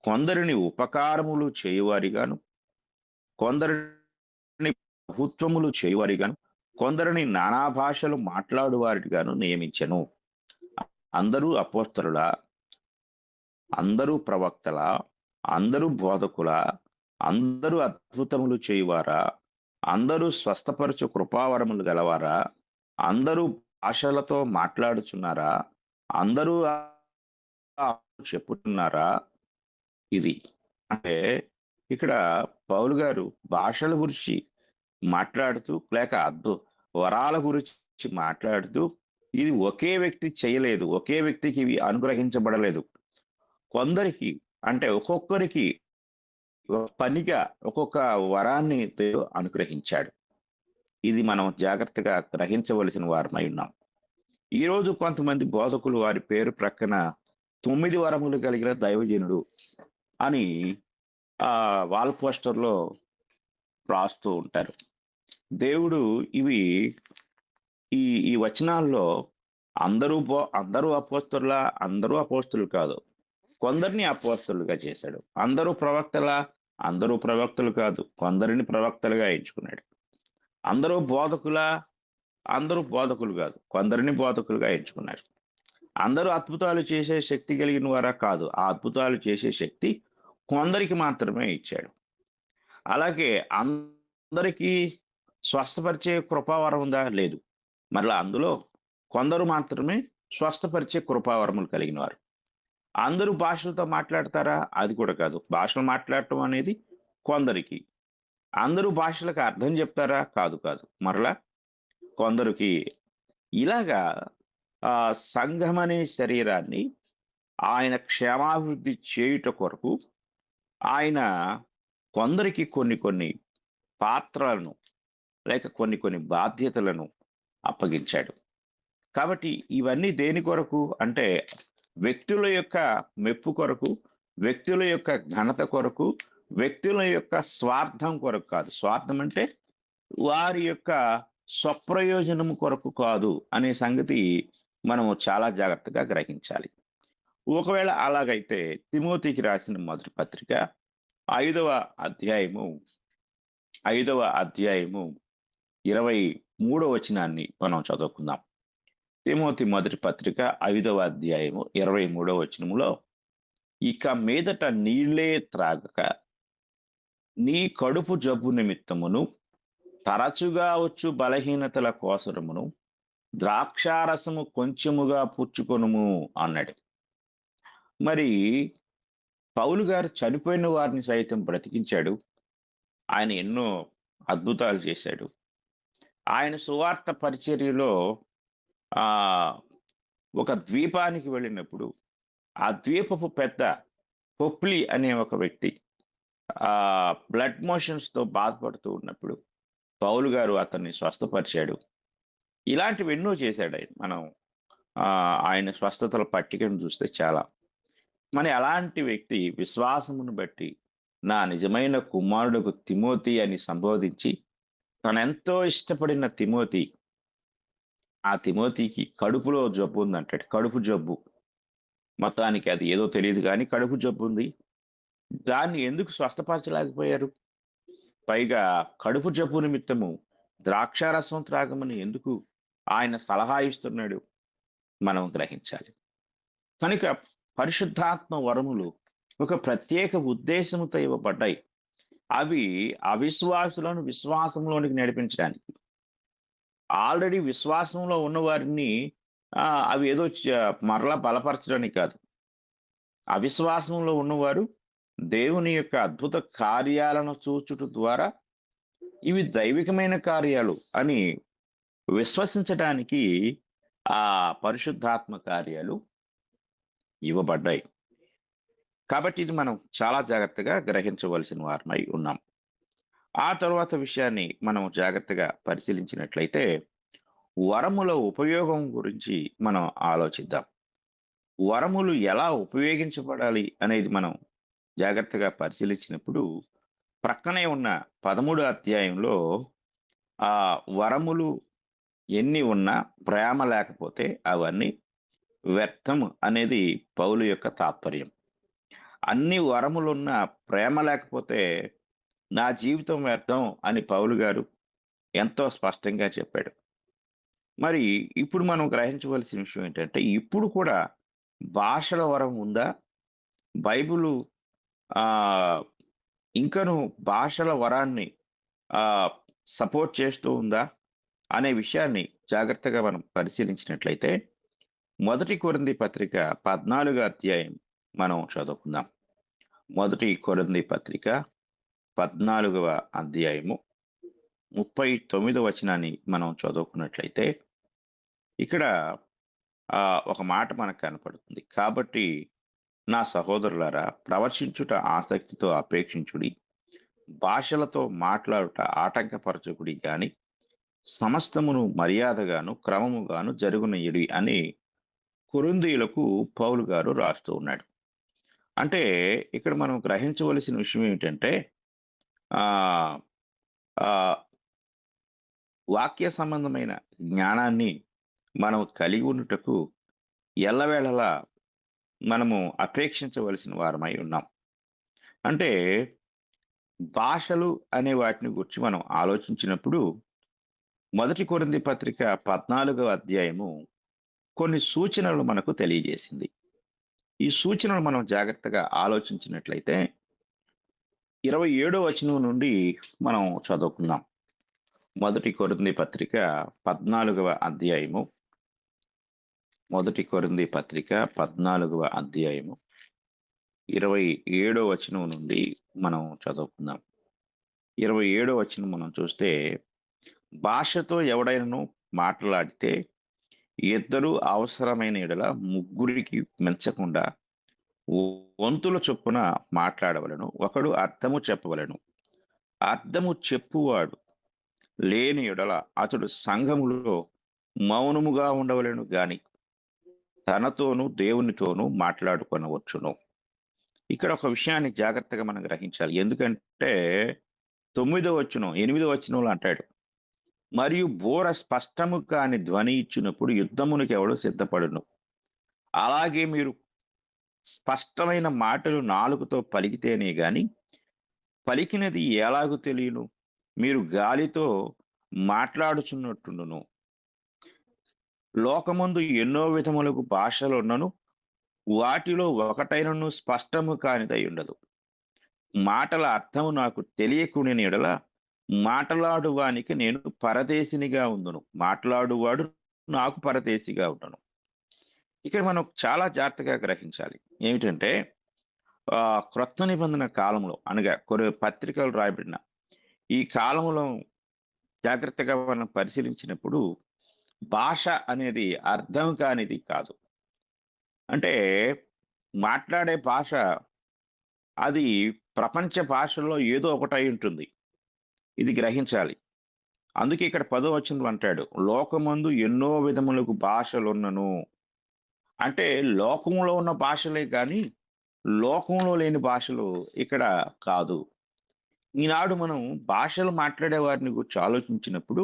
కొందరిని ఉపకారములు చేయువారిగాను, కొందరిని ప్రభుత్వములు చేయువారిగాను, కొందరిని నానా భాషలు మాట్లాడువారిగాను నియమించెను. అందరూ అపోస్తలులా, అందరూ ప్రవక్తల, అందరూ బోధకుల, అందరూ అద్భుతములు చేయువారా, అందరూ స్వస్థపరచు కృపావరములు గలవారా, అందరూ భాషలతో మాట్లాడుచున్నారా, అందరూ చెప్పుతున్నారా? ఇది అంటే ఇక్కడ పౌలు గారు భాషల గురించి మాట్లాడుతూ లేక వరాల గురించి మాట్లాడుతూ ఇది ఒకే వ్యక్తి చేయలేదు, ఒకే వ్యక్తికి ఇవి అనుగ్రహించబడలేదు. కొందరికి అంటే ఒక్కొక్కరికి పనిగా ఒక్కొక్క వరాన్ని దేవుడు అనుగ్రహించాడు. ఇది మనం జాగ్రత్తగా గ్రహించవలసిన వారమై ఉన్నాం. ఈరోజు కొంతమంది బోధకులు వారి పేరు ప్రక్కన 9 వరములు కలిగిన దైవజనుడు అని వాల్ పోస్టర్లో రాస్తూ ఉంటారు. దేవుడు ఇవి ఈ ఈ వచనాల్లో అందరూ అపోస్తలులా, అందరూ అపోస్తలు కాదు, కొందరిని అపోస్తలుగా చేశాడు. అందరూ ప్రవక్తలా, అందరూ ప్రవక్తలు కాదు, కొందరిని ప్రవక్తలుగా ఎంచుకున్నాడు. అందరూ బోధకులా, అందరూ బోధకులు కాదు, కొందరిని బోధకులుగా ఎంచుకున్నారు. అందరూ అద్భుతాలు చేసే శక్తి కలిగిన వారా కాదు, ఆ అద్భుతాలు చేసే శక్తి కొందరికి మాత్రమే ఇచ్చాడు. అలాగే అందరికీ స్వస్థపరిచే కృపావరం ఉందా? లేదు. మరలా అందులో కొందరు మాత్రమే స్వస్థపరిచే కృపావరములు కలిగిన వారు. అందరూ భాషలతో మాట్లాడతారా? అది కూడా కాదు. భాషలు మాట్లాడటం అనేది కొందరికి. అందరూ భాషలకు అర్థం చెప్తారా? కాదు కాదు. మరలా కొందరికి. ఇలాగా సంఘం అనే శరీరాన్ని ఆయన క్షేమాభివృద్ధి చేయుట కొరకు ఆయన కొందరికి కొన్ని పాత్రలను లేక కొన్ని బాధ్యతలను అప్పగించాడు. కాబట్టి ఇవన్నీ దేని కొరకు అంటే వ్యక్తుల యొక్క మెప్పు కొరకు, వ్యక్తుల యొక్క ఘనత కొరకు, వ్యక్తుల యొక్క స్వార్థం కొరకు కాదు. స్వార్థం అంటే వారి యొక్క స్వప్రయోజనము కొరకు కాదు అనే సంగతి మనము చాలా జాగ్రత్తగా గ్రహించాలి. ఒకవేళ అలాగైతే తిమోతికి రాసిన మొదటి పత్రిక 5వ అధ్యాయము 5వ అధ్యాయము 23వ వచనాన్ని మనం చదువుకుందాం. తిమోతి మొదటి పత్రిక 5వ అధ్యాయము 23వ వచనములో, ఇక మీదట నీళ్ళే త్రాగక నీ కడుపు జబ్బు నిమిత్తమును తరచుగా వచ్చు బలహీనతల కోసరమును ద్రాక్షారసము కొంచెముగా పుచ్చుకొనుము అన్నాడు. మరి పౌలు గారు చనిపోయిన వారిని సైతం బ్రతికించాడు. ఆయన ఎన్నో అద్భుతాలు చేశాడు. ఆయన సువార్త పరిచర్యలో ఆ ఒక ద్వీపానికి వెళ్ళినప్పుడు ఆ ద్వీపపు పెద్ద పొప్లి అనే ఒక వ్యక్తి ఆ బ్లడ్ మోషన్స్ తో బాధపడుతూ ఉన్నప్పుడు పౌలు గారు అతన్ని స్వస్థపరిచాడు. ఇలాంటివి ఎన్నో చేశాడు ఆయన. మనం ఆయన స్వస్థతల పట్టికను చూస్తే చాలా. మరి అలాంటి వ్యక్తి విశ్వాసమును బట్టి నా నిజమైన కుమారుడుకు తిమోతి అని సంబోధించి తనెంతో ఇష్టపడిన తిమోతి, ఆ తిమోతికి కడుపులో జబ్బు ఉందంటాడు. కడుపు జబ్బు. మొత్తానికి అది ఏదో తెలియదు కానీ కడుపు జబ్బు ఉంది. దాన్ని ఎందుకు స్వస్థపరచలేకపోయారు? పైగా కడుపు జబ్బు నిమిత్తము ద్రాక్షారసం త్రాగమని ఎందుకు ఆయన సలహా ఇస్తున్నాడు? మనం గ్రహించాలి. కనుక పరిశుద్ధాత్మ వరములు ఒక ప్రత్యేక ఉద్దేశముతో ఇవ్వబడ్డాయి. అవి అవిశ్వాసులను విశ్వాసంలోనికి నడిపించడానికి. ఆల్రెడీ విశ్వాసంలో ఉన్న వారిని అవి ఏదో మరలా బలపరచడానికి కాదు. అవిశ్వాసంలో ఉన్నవారు దేవుని యొక్క అద్భుత కార్యాలను చూచుట ద్వారా ఇవి దైవికమైన కార్యాలు అని విశ్వసించడానికి ఆ పరిశుద్ధాత్మ కార్యాలు ఇవ్వబడ్డాయి. కాబట్టి ఇది మనం చాలా జాగ్రత్తగా గ్రహించవలసిన వారమై ఉన్నాం. ఆ తర్వాత విషయాన్ని మనం జాగ్రత్తగా పరిశీలించినట్లయితే వరముల ఉపయోగం గురించి మనం ఆలోచిద్దాం. వరములు ఎలా ఉపయోగించబడాలి అనేది మనం జాగ్రత్తగా పరిశీలించినప్పుడు ప్రక్కనే ఉన్న 13వ అధ్యాయంలో ఆ వరములు ఎన్ని ఉన్నా ప్రేమ లేకపోతే అవన్నీ వ్యర్థం అనేది పౌలు యొక్క తాత్పర్యం. అన్ని వరములున్న ప్రేమ లేకపోతే నా జీవితం వ్యర్థం అని పౌలు గారు ఎంతో స్పష్టంగా చెప్పాడు. మరి ఇప్పుడు మనం గ్రహించవలసిన విషయం ఏంటంటే ఇప్పుడు కూడా భాషల వరం ఉందా? బైబిలు ఆ ఇంకను భాషల వరాన్ని ఆ సపోర్ట్ చేస్తూ ఉందా అనే విషయాన్ని జాగ్రత్తగా మనం పరిశీలించినట్లయితే మొదటి కొరింథీ పత్రిక 14వ అధ్యాయం మనం చదువుకుందాం. మొదటి కొరింథీ పత్రిక 14వ అధ్యాయము 39వ వచనాన్ని మనం చదువుకున్నట్లయితే ఇక్కడ ఒక మాట మనకు కనపడుతుంది. కాబట్టి నా సహోదరులారా, ప్రవచించుట ఆసక్తితో అపేక్షించుడి, భాషలతో మాట్లాడుట ఆటంకపరచకుడి గాని సమస్తమును మర్యాదగాను క్రమముగాను జరుగునయ్యుడి అని కొరింథీయులకు పౌలు గారు రాస్తూ ఉన్నాడు. అంటే ఇక్కడ మనం గ్రహించవలసిన విషయం ఏమిటంటే ఆ ఆ వాక్య సంబంధమైన జ్ఞానాన్ని మనం కలిగి ఉండుటకు ఎల్లవేళలా మనము అపేక్షించవలసిన వారమై ఉన్నాం. అంటే భాషలు అనే వాటిని గురించి మనం ఆలోచించినప్పుడు మొదటి కొరింథీ పత్రిక 14వ అధ్యాయము కొన్ని సూచనలు మనకు తెలియజేసింది. ఈ సూచనలు మనం జాగ్రత్తగా ఆలోచించినట్లయితే 27వ వచనం నుండి మనం చదువుకుందాం. మొదటి కొరింథీ పత్రిక 14వ అధ్యాయము మొదటి కొరింథీ పత్రిక 14వ అధ్యాయము 27వ వచనం నుండి మనం చదువుకుందాం. 27వ వచనం మనం చూస్తే, భాషతో ఎవడైనను మాట్లాడితే ఇద్దరు అవసరమైన యెడల ముగ్గురికి మించకుండా వంతుల చొప్పున మాట్లాడవలెను. ఒకడు అర్థము చెప్పవలెను. అర్థము చెప్పువాడు లేని యెడల అతడు సంఘములో మౌనముగా ఉండవలెను గాని తనతోనూ దేవునితోనూ మాట్లాడుకొనవచ్చును. ఇక్కడ ఒక విషయాన్ని జాగ్రత్తగా మనం గ్రహించాలి. ఎందుకంటే 8వ వచనంలో అంటాడు, మరియు బోర స్పష్టము కాని ధ్వని ఇచ్చినప్పుడు యుద్ధమునకు ఎవడు సిద్ధపడును. అలాగే మీరు స్పష్టమైన మాటలు నాలుకతో పలికితేనే గాని పలికినది ఎలాగు తెలియను? మీరు గాలితో మాట్లాడుచున్నట్టుండును. లోకమందు ఎన్నో విధములకు భాషలున్నను, వాటిలో ఒకటైనను స్పష్టము కానిదై ఉండదు. మాటల అర్థము నాకు తెలియకుని యెడల మాటలాడువానికి నేను పరదేశినిగా ఉందును. మాట్లాడువాడు నాకు పరదేశిగా ఉండను. ఇక్కడ మనం చాలా జాగ్రత్తగా గ్రహించాలి. ఏమిటంటే క్రొత్త నిబంధన కాలంలో అనగా కొన్ని పత్రికలు రాయబడిన ఈ కాలంలో జాగ్రత్తగా మనం పరిశీలించినప్పుడు భాష అనేది అర్థం కానిది కాదు. అంటే మాట్లాడే భాష అది ప్రపంచ భాషల్లో ఏదో ఒకటై ఉంటుంది. ఇది గ్రహించాలి. అందుకే ఇక్కడ 10వ వచనంలో అంటాడు, "లోకమందు ఎన్నో విధములకు భాషలున్నను." అంటే లోకంలో ఉన్న భాషలే గాని, లోకంలో లేని భాషలు ఇక్కడ కాదు. ఈనాడు మనం భాషలు మాట్లాడే వారిని గురించి ఆలోచించినప్పుడు,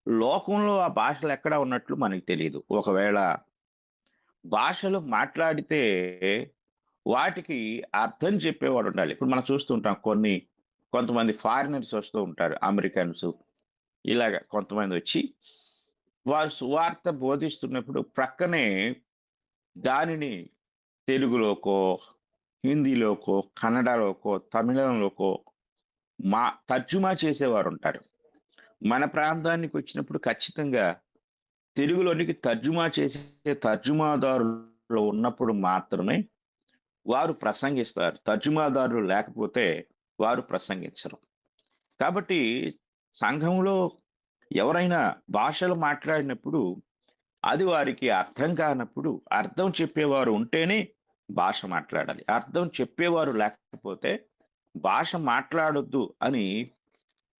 లోకంలో ఆ భాషలెక్కడ ఉన్నట్లు మనకు తెలీదు. ఒకవేళ భాషలు మాట్లాడితే వాటికి అర్థం చెప్పేవాడుండాలి. ఇప్పుడు మనం చూస్తుంటాం కొంతమంది ఫారినర్స్ వస్తూ ఉంటారు. అమెరికన్స్ ఇలాగ కొంతమందొచ్చి వారు సువార్త బోధిస్తున్నప్పుడు ప్రక్కనే దానిని తెలుగులోకో, హిందీలోకో, కన్నడలోకో, తమిళంలోకో మా తర్జుమా చేసేవారుంటారు. మన ప్రాంతానికొచ్చినప్పుడు ఖచ్చితంగా తెలుగులోనికి తర్జుమా చేసే తర్జుమాదారులు ఉన్నప్పుడు మాత్రమే వారు ప్రసంగిస్తారు. తర్జుమాదారులు లేకపోతే వారు ప్రసంగించరు. కాబట్టి సంఘంలో ఎవరైనా భాషలు మాట్లాడినప్పుడు అది వారికి అర్థం కానప్పుడు అర్థం చెప్పేవారు ఉంటేనే భాష మాట్లాడాలి. అర్థం చెప్పేవారు లేకపోతే భాష మాట్లాడొద్దు అని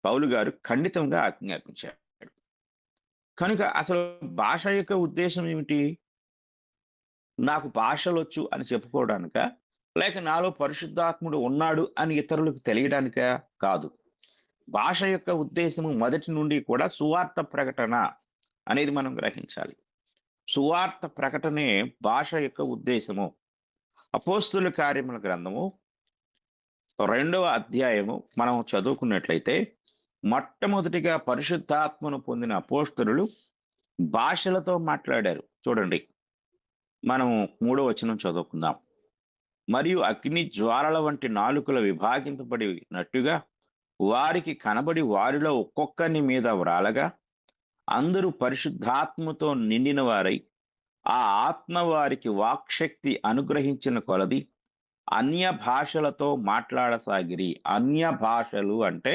పౌలు గారు ఖండితంగా ఆజ్ఞాపించాడు. కనుక అసలు భాష యొక్క ఉద్దేశ్యం ఏమిటి? నాకు భాషలొచ్చు అని చెప్పుకోవడానికా? లేక నాలో పరిశుద్ధాత్ముడు ఉన్నాడు అని ఇతరులకు తెలియడానికా? కాదు. భాష యొక్క ఉద్దేశ్యము మొదటి నుండి కూడా సువార్త ప్రకటన అనేది మనం గ్రహించాలి. సువార్త ప్రకటనే భాష యొక్క ఉద్దేశము. అపోస్తుల కార్యముల గ్రంథము 2వ అధ్యాయము మనం చదువుకున్నట్లయితే, మొట్టమొదటిగా పరిశుద్ధాత్మను పొందిన అపోస్తలులు భాషలతో మాట్లాడారు. చూడండి. మనం 3వ వచనం చదువుకుందాం. మరియు అగ్ని జ్వాలల వంటి నాలుకలు విభాగింపబడినట్టుగా వారికి కనబడి వారిలో ఒక్కొక్కని మీద వ్రాలగా అందరూ పరిశుద్ధాత్మతో నిండిన వారై ఆ ఆత్మ వారికి వాక్శక్తి అనుగ్రహించిన కొలది అన్య భాషలతో మాట్లాడసాగిరి. అన్య భాషలు అంటే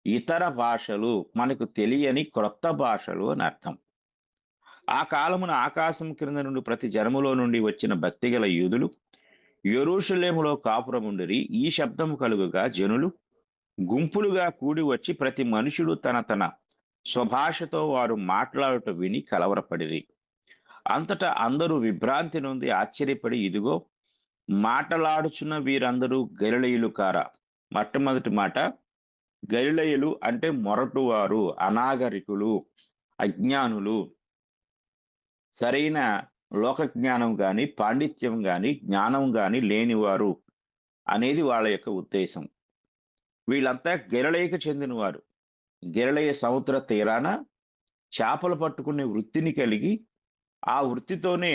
ఇతర భాషలు, మనకు తెలియని క్రొత్త భాషలు అని అర్థం. ఆ కాలమున ఆకాశం క్రింద నుండి ప్రతి జనములో నుండి వచ్చిన భక్తిగల యూదులు యెరూషలేములో కాపురముండిరి. ఈ శబ్దము కలుగగా జనులు గుంపులుగా కూడి వచ్చి ప్రతి మనుషుడు తన తన స్వభాషతో వారు మాట్లాడుట విని కలవరపడిరి. అంతటా అందరూ విభ్రాంతి నొంది ఆశ్చర్యపడి, ఇదిగో మాటలాడుచున్న వీరందరూ గలిలయులు కారా? మొట్టమొదటి మాట, గలిలయులు అంటే మొరటువారు, అనాగరికులు, అజ్ఞానులు, సరైన లోక జ్ఞానం గాని, పాండిత్యం గాని, జ్ఞానం గాని లేనివారు అనేది వాళ్ళ యొక్క ఉద్దేశం. వీళ్ళంతా గలిలయకు చెందినవారు. గలిలయ సముద్ర తీరాన చేపలు పట్టుకునే వృత్తిని కలిగి, ఆ వృత్తితోనే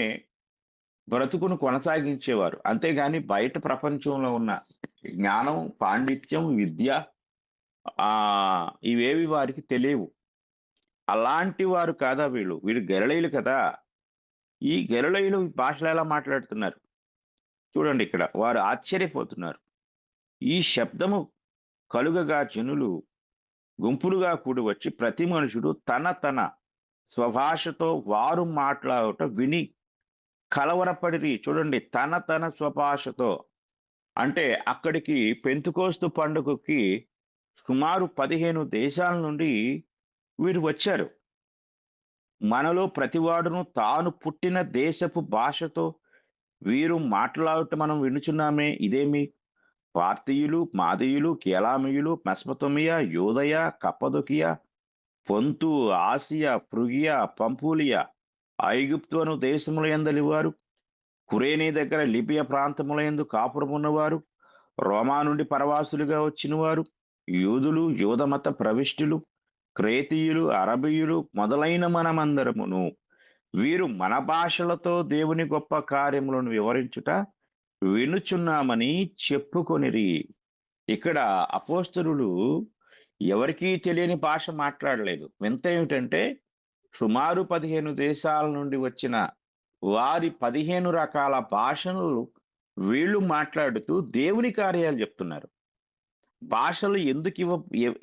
బ్రతుకును కొనసాగించేవారు. అంతేగాని బయట ప్రపంచంలో ఉన్న జ్ఞానం, పాండిత్యం, విద్య ఇవేవి వారికి తెలియవు. అలాంటి వారు కాదా వీళ్ళు? వీళ్ళు గలిలయులు కదా! ఈ గలిలయులు భాషలు ఎలా మాట్లాడుతున్నారు? చూడండి ఇక్కడ. వారు ఆశ్చర్యపోతున్నారు. ఈ శబ్దము కలుగగా జనులు గుంపులుగా కూడి వచ్చి ప్రతి మనుషుడు తన తన స్వభాషతో వారు మాట్లాడుట విని కలవరపడిరి. చూడండి, తన తన స్వభాషతో అంటే అక్కడికి పెంతెకోస్తు పండుగకి సుమారు 15 దేశాల నుండి వీరు వచ్చారు. మనలో ప్రతివాడును తాను పుట్టిన దేశపు భాషతో వీరు మాట్లాడుట మనం వినుచున్నామే. ఇదేమి? పార్తీయులు, మాదీయులు, కేలామీయులు, మెసొపొతేమియా, యూదయ, కప్పదొకియ, పొంతు, ఆసియా, ఫ్రుగియా, పంఫూలియా, ఐగుప్తు అను దేశముల యందలి వారు, కురేనీ దగ్గర లిబియా ప్రాంతములయందు కాపురమున్నవారు, రోమా నుండి పరవాసులుగా వచ్చినవారు, యూదులు, యూదమత ప్రవిష్టులు, క్రేతీయులు, అరబీయులు మొదలైన మనమందరమును వీరు మన భాషలతో దేవుని గొప్ప కార్యములను వివరించుట వినుచున్నామని చెప్పుకొనిరి. ఇక్కడ అపోస్తలులు ఎవరికీ తెలియని భాష మాట్లాడలేదు. వింత ఏమిటంటే సుమారు 15 దేశాల నుండి వచ్చిన వారి 15 రకాల భాషలు వీళ్ళు మాట్లాడుతూ దేవుని కార్యాలు చెప్తున్నారు. భాషలు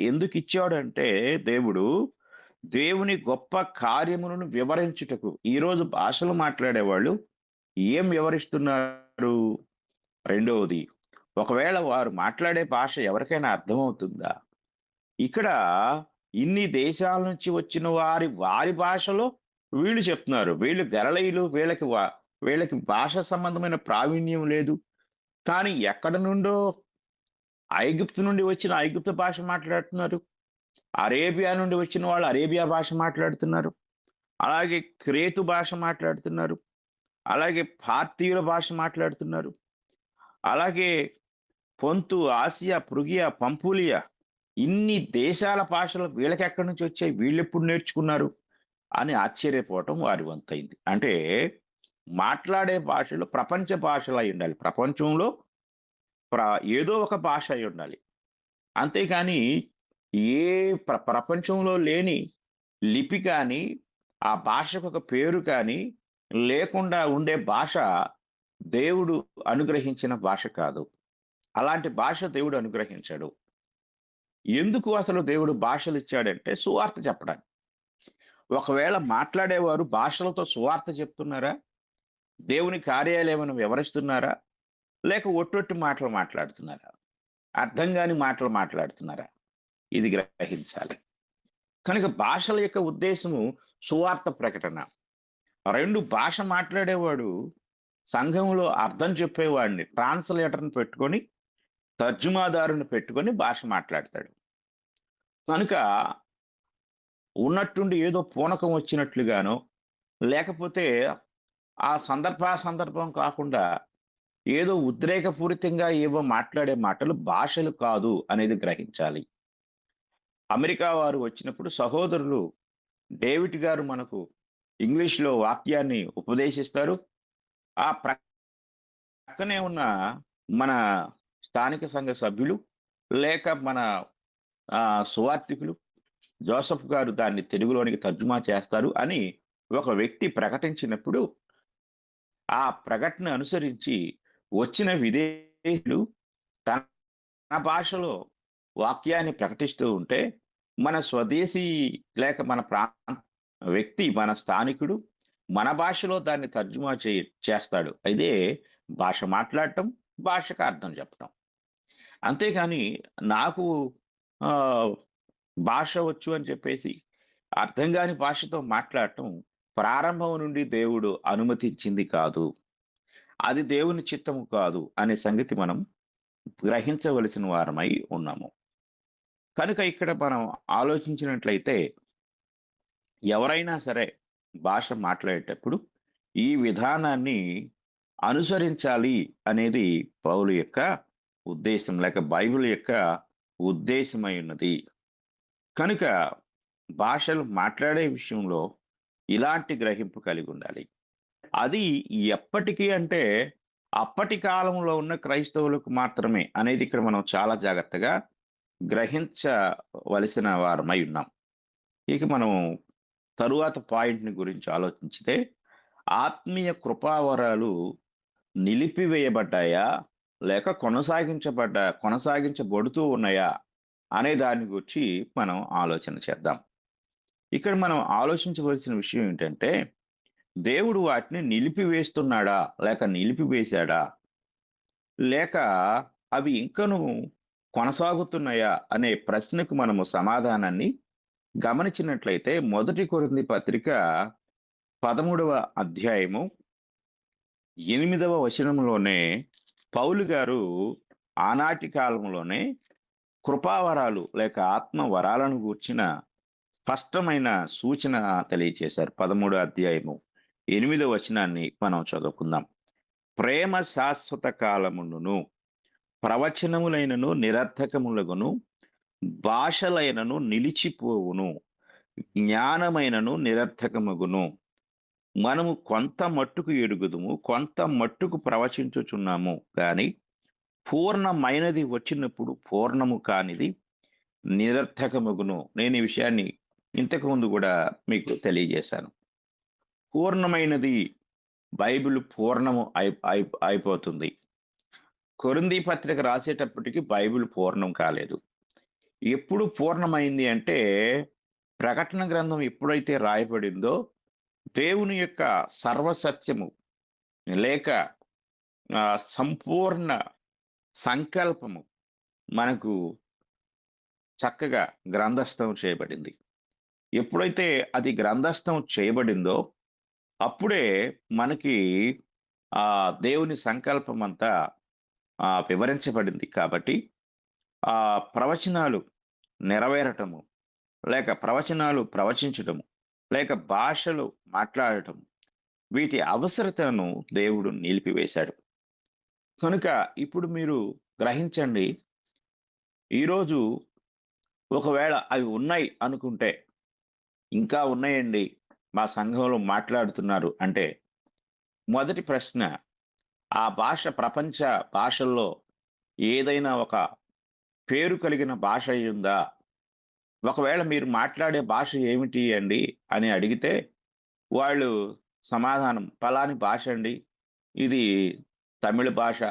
ఎందుకు ఇచ్చాడంటే దేవుడు దేవుని గొప్ప కార్యములను వివరించుటకు. ఈరోజు భాషలు మాట్లాడేవాళ్ళు ఏం వివరిస్తున్నారు? రెండవది, ఒకవేళ వారు మాట్లాడే భాష ఎవరికైనా అర్థమవుతుందా? ఇక్కడ ఇన్ని దేశాల నుంచి వచ్చిన వారి భాషలో వీళ్ళు చెప్తున్నారు. వీళ్ళు గలిలయులు, వీళ్ళకి భాష సంబంధమైన ప్రావీణ్యం లేదు. కానీ ఎక్కడి నుండో ఐగుప్తు నుండి వచ్చిన ఐగుప్తు భాష మాట్లాడుతున్నారు. అరేబియా నుండి వచ్చిన వాళ్ళు అరేబియా భాష మాట్లాడుతున్నారు. అలాగే క్రేతు భాష మాట్లాడుతున్నారు. అలాగే పార్తీయుల భాష మాట్లాడుతున్నారు. అలాగే పొంతు, ఆసియా, ఫ్రుగియా, పంఫూలియా ఇన్ని దేశాల భాషలు వీళ్ళకెక్కడి నుంచి వచ్చాయి? వీళ్ళెప్పుడు నేర్చుకున్నారు? అని ఆశ్చర్యపోవటం వారి వంతైంది. అంటే మాట్లాడే భాషలు ప్రపంచ భాషలు అయి ఉండాలి. ప్రపంచంలో ప్ర ఏదో ఒక భాష అయి ఉండాలి. అంతేగాని ఏ ప్రపంచంలో లేని లిపి కానీ, ఆ భాషకు ఒక పేరు కానీ లేకుండా ఉండే భాష దేవుడు అనుగ్రహించిన భాష కాదు. అలాంటి భాష దేవుడు అనుగ్రహించాడు. ఎందుకు అసలు దేవుడు భాషలిచ్చాడంటే సువార్త చెప్పడానికి. ఒకవేళ మాట్లాడేవారు భాషలతో సువార్త చెప్తున్నారా? దేవుని కార్యాలేమైనా వివరిస్తున్నారా? లేక ఒట్టొట్టి మాటలు మాట్లాడుతున్నారా? అర్థం గాని మాటలు మాట్లాడుతున్నారా? ఇది గ్రహించాలి. కనుక భాషల యొక్క ఉద్దేశము సువార్త ప్రకటన. 2 భాష మాట్లాడేవాడు సంఘంలో అర్థం చెప్పేవాడిని ట్రాన్స్‌లేటర్‌ని పెట్టుకొని, తర్జుమాదారుని పెట్టుకొని భాష మాట్లాడతాడు. కనుక ఉన్నట్టుండి ఏదో పూనకం వచ్చినట్లుగానో, లేకపోతే ఆ సందర్భం కాకుండా ఏదో ఉద్రేకపూరితంగా ఏవో మాట్లాడే మాటలు భాషలు కాదు అనేది గ్రహించాలి. అమెరికా వారు వచ్చినప్పుడు సహోదరులు డేవిడ్ గారు మనకు ఇంగ్లీష్‌లో వాక్యాన్ని ఉపదేశిస్తారు. ఆ ప్రక్కనే ఉన్న మన స్థానిక సంఘ సభ్యులు లేక మన సువార్థికులు జోసెఫ్ గారు దాన్ని తెలుగులోనికి తర్జుమా చేస్తారు అని ఒక వ్యక్తి ప్రకటించినప్పుడు, ఆ ప్రకటన అనుసరించి వచ్చిన విదేశీయులు తన భాషలో వాక్యాన్ని ప్రకటిస్తూ ఉంటే, మన స్వదేశీ లేక మన వ్యక్తి, మన స్థానికుడు మన భాషలో దాన్ని తర్జుమా చేస్తాడు. అయితే భాష మాట్లాడటం, భాషకు అర్థం చెప్పటం. అంతేగాని నాకు ఆహ్, భాష వచ్చు అని చెప్పేసి అర్థం గాని భాషతో మాట్లాడటం ప్రారంభం నుండి దేవుడు అనుమతించింది కాదు. అది దేవుని చిత్తము కాదు అనే సంగతి మనం గ్రహించవలసిన వారమై ఉన్నాము. కనుక ఇక్కడ మనం ఆలోచించినట్లయితే ఎవరైనా సరే భాష మాట్లాడేటప్పుడు ఈ విధానాన్ని అనుసరించాలి అనేది పౌలు యొక్క ఉద్దేశం లేక బైబిల్ యొక్క ఉద్దేశమై ఉన్నది. కనుక భాషలు మాట్లాడే విషయంలో ఇలాంటి గ్రహింపు కలిగి ఉండాలి. అది ఎప్పటికీ అంటే అప్పటి కాలంలో ఉన్న క్రైస్తవులకు మాత్రమే అనేది ఇక్కడ మనం చాలా జాగ్రత్తగా గ్రహించవలసిన వారమై ఉన్నాం. ఇక మనం తరువాత పాయింట్‌ని గురించి ఆలోచించితే, ఆత్మీయ కృపావరాలు నిలిపివేయబడ్డాయా? లేక కొనసాగించబడుతూ ఉన్నాయా? అనే దాని గురించి మనం ఆలోచన చేద్దాం. ఇక్కడ మనం ఆలోచించవలసిన విషయం ఏంటంటే, దేవుడు వాటిని నిలిపివేస్తున్నాడా? లేక నిలిపివేశాడా? లేక అవి ఇంకను కొనసాగుతున్నాయా? అనే ప్రశ్నకు మనము సమాధానాన్ని గమనించినట్లయితే, మొదటి కొరింథీ పత్రిక 13వ అధ్యాయము 8వ వచనంలోనే పౌలు గారు ఆనాటి కాలంలోనే కృపావరాలు లేక ఆత్మ వరాలను గూర్చిన స్పష్టమైన సూచన తెలియచేశారు. 13 అధ్యాయము 8వ వచనాన్ని మనం చదువుకుందాం. ప్రేమ శాశ్వత కాలమును, ప్రవచనములైనను నిరర్థకములగును, భాషలైనను నిలిచిపోవును, జ్ఞానమైనను నిరర్థకమగును. మనము కొంత మట్టుకు ఎరుగుదుము, కొంత మట్టుకు ప్రవచించుచున్నాము గాని పూర్ణమైనది వచ్చినప్పుడు పూర్ణము కానిది నిరర్థకమగును. నేను ఈ విషయాన్ని ఇంతకు ముందు కూడా మీకు తెలియజేశాను. పూర్ణమైనది బైబిల్ పూర్ణము అయిపోతుంది. కొరింథీ పత్రిక రాసేటప్పటికి బైబిల్ పూర్ణం కాలేదు. ఎప్పుడు పూర్ణమైంది అంటే, ప్రకటన గ్రంథం ఎప్పుడైతే రాయబడిందో, దేవుని యొక్క సర్వసత్యము లేక సంపూర్ణ సంకల్పము మనకు చక్కగా గ్రంథస్థం చేయబడింది. ఎప్పుడైతే అది గ్రంథస్థం చేయబడిందో, అప్పుడే మనకి దేవుని సంకల్పం అంతా వివరించబడింది. కాబట్టి ప్రవచనాలు నెరవేరటము, లేక ప్రవచనాలు ప్రవచించటము, లేక భాషలు మాట్లాడటం, వీటి అవసరతను దేవుడు నిలిపివేశాడు. కనుక ఇప్పుడు మీరు గ్రహించండి, ఈరోజు ఒకవేళ అవి ఉన్నాయి అనుకుంటే, ఇంకా ఉన్నాయండి మా సంఘంలో మాట్లాడుతున్నారు అంటే, మొదటి ప్రశ్న, ఆ భాష ప్రపంచ భాషల్లో ఏదైనా ఒక పేరు కలిగిన భాష అయ్యుందా? ఒకవేళ మీరు మాట్లాడే భాష ఏమిటి అండి అని అడిగితే, వాళ్ళు సమాధానం పలాని భాష అండి. ఇది తమిళ భాష,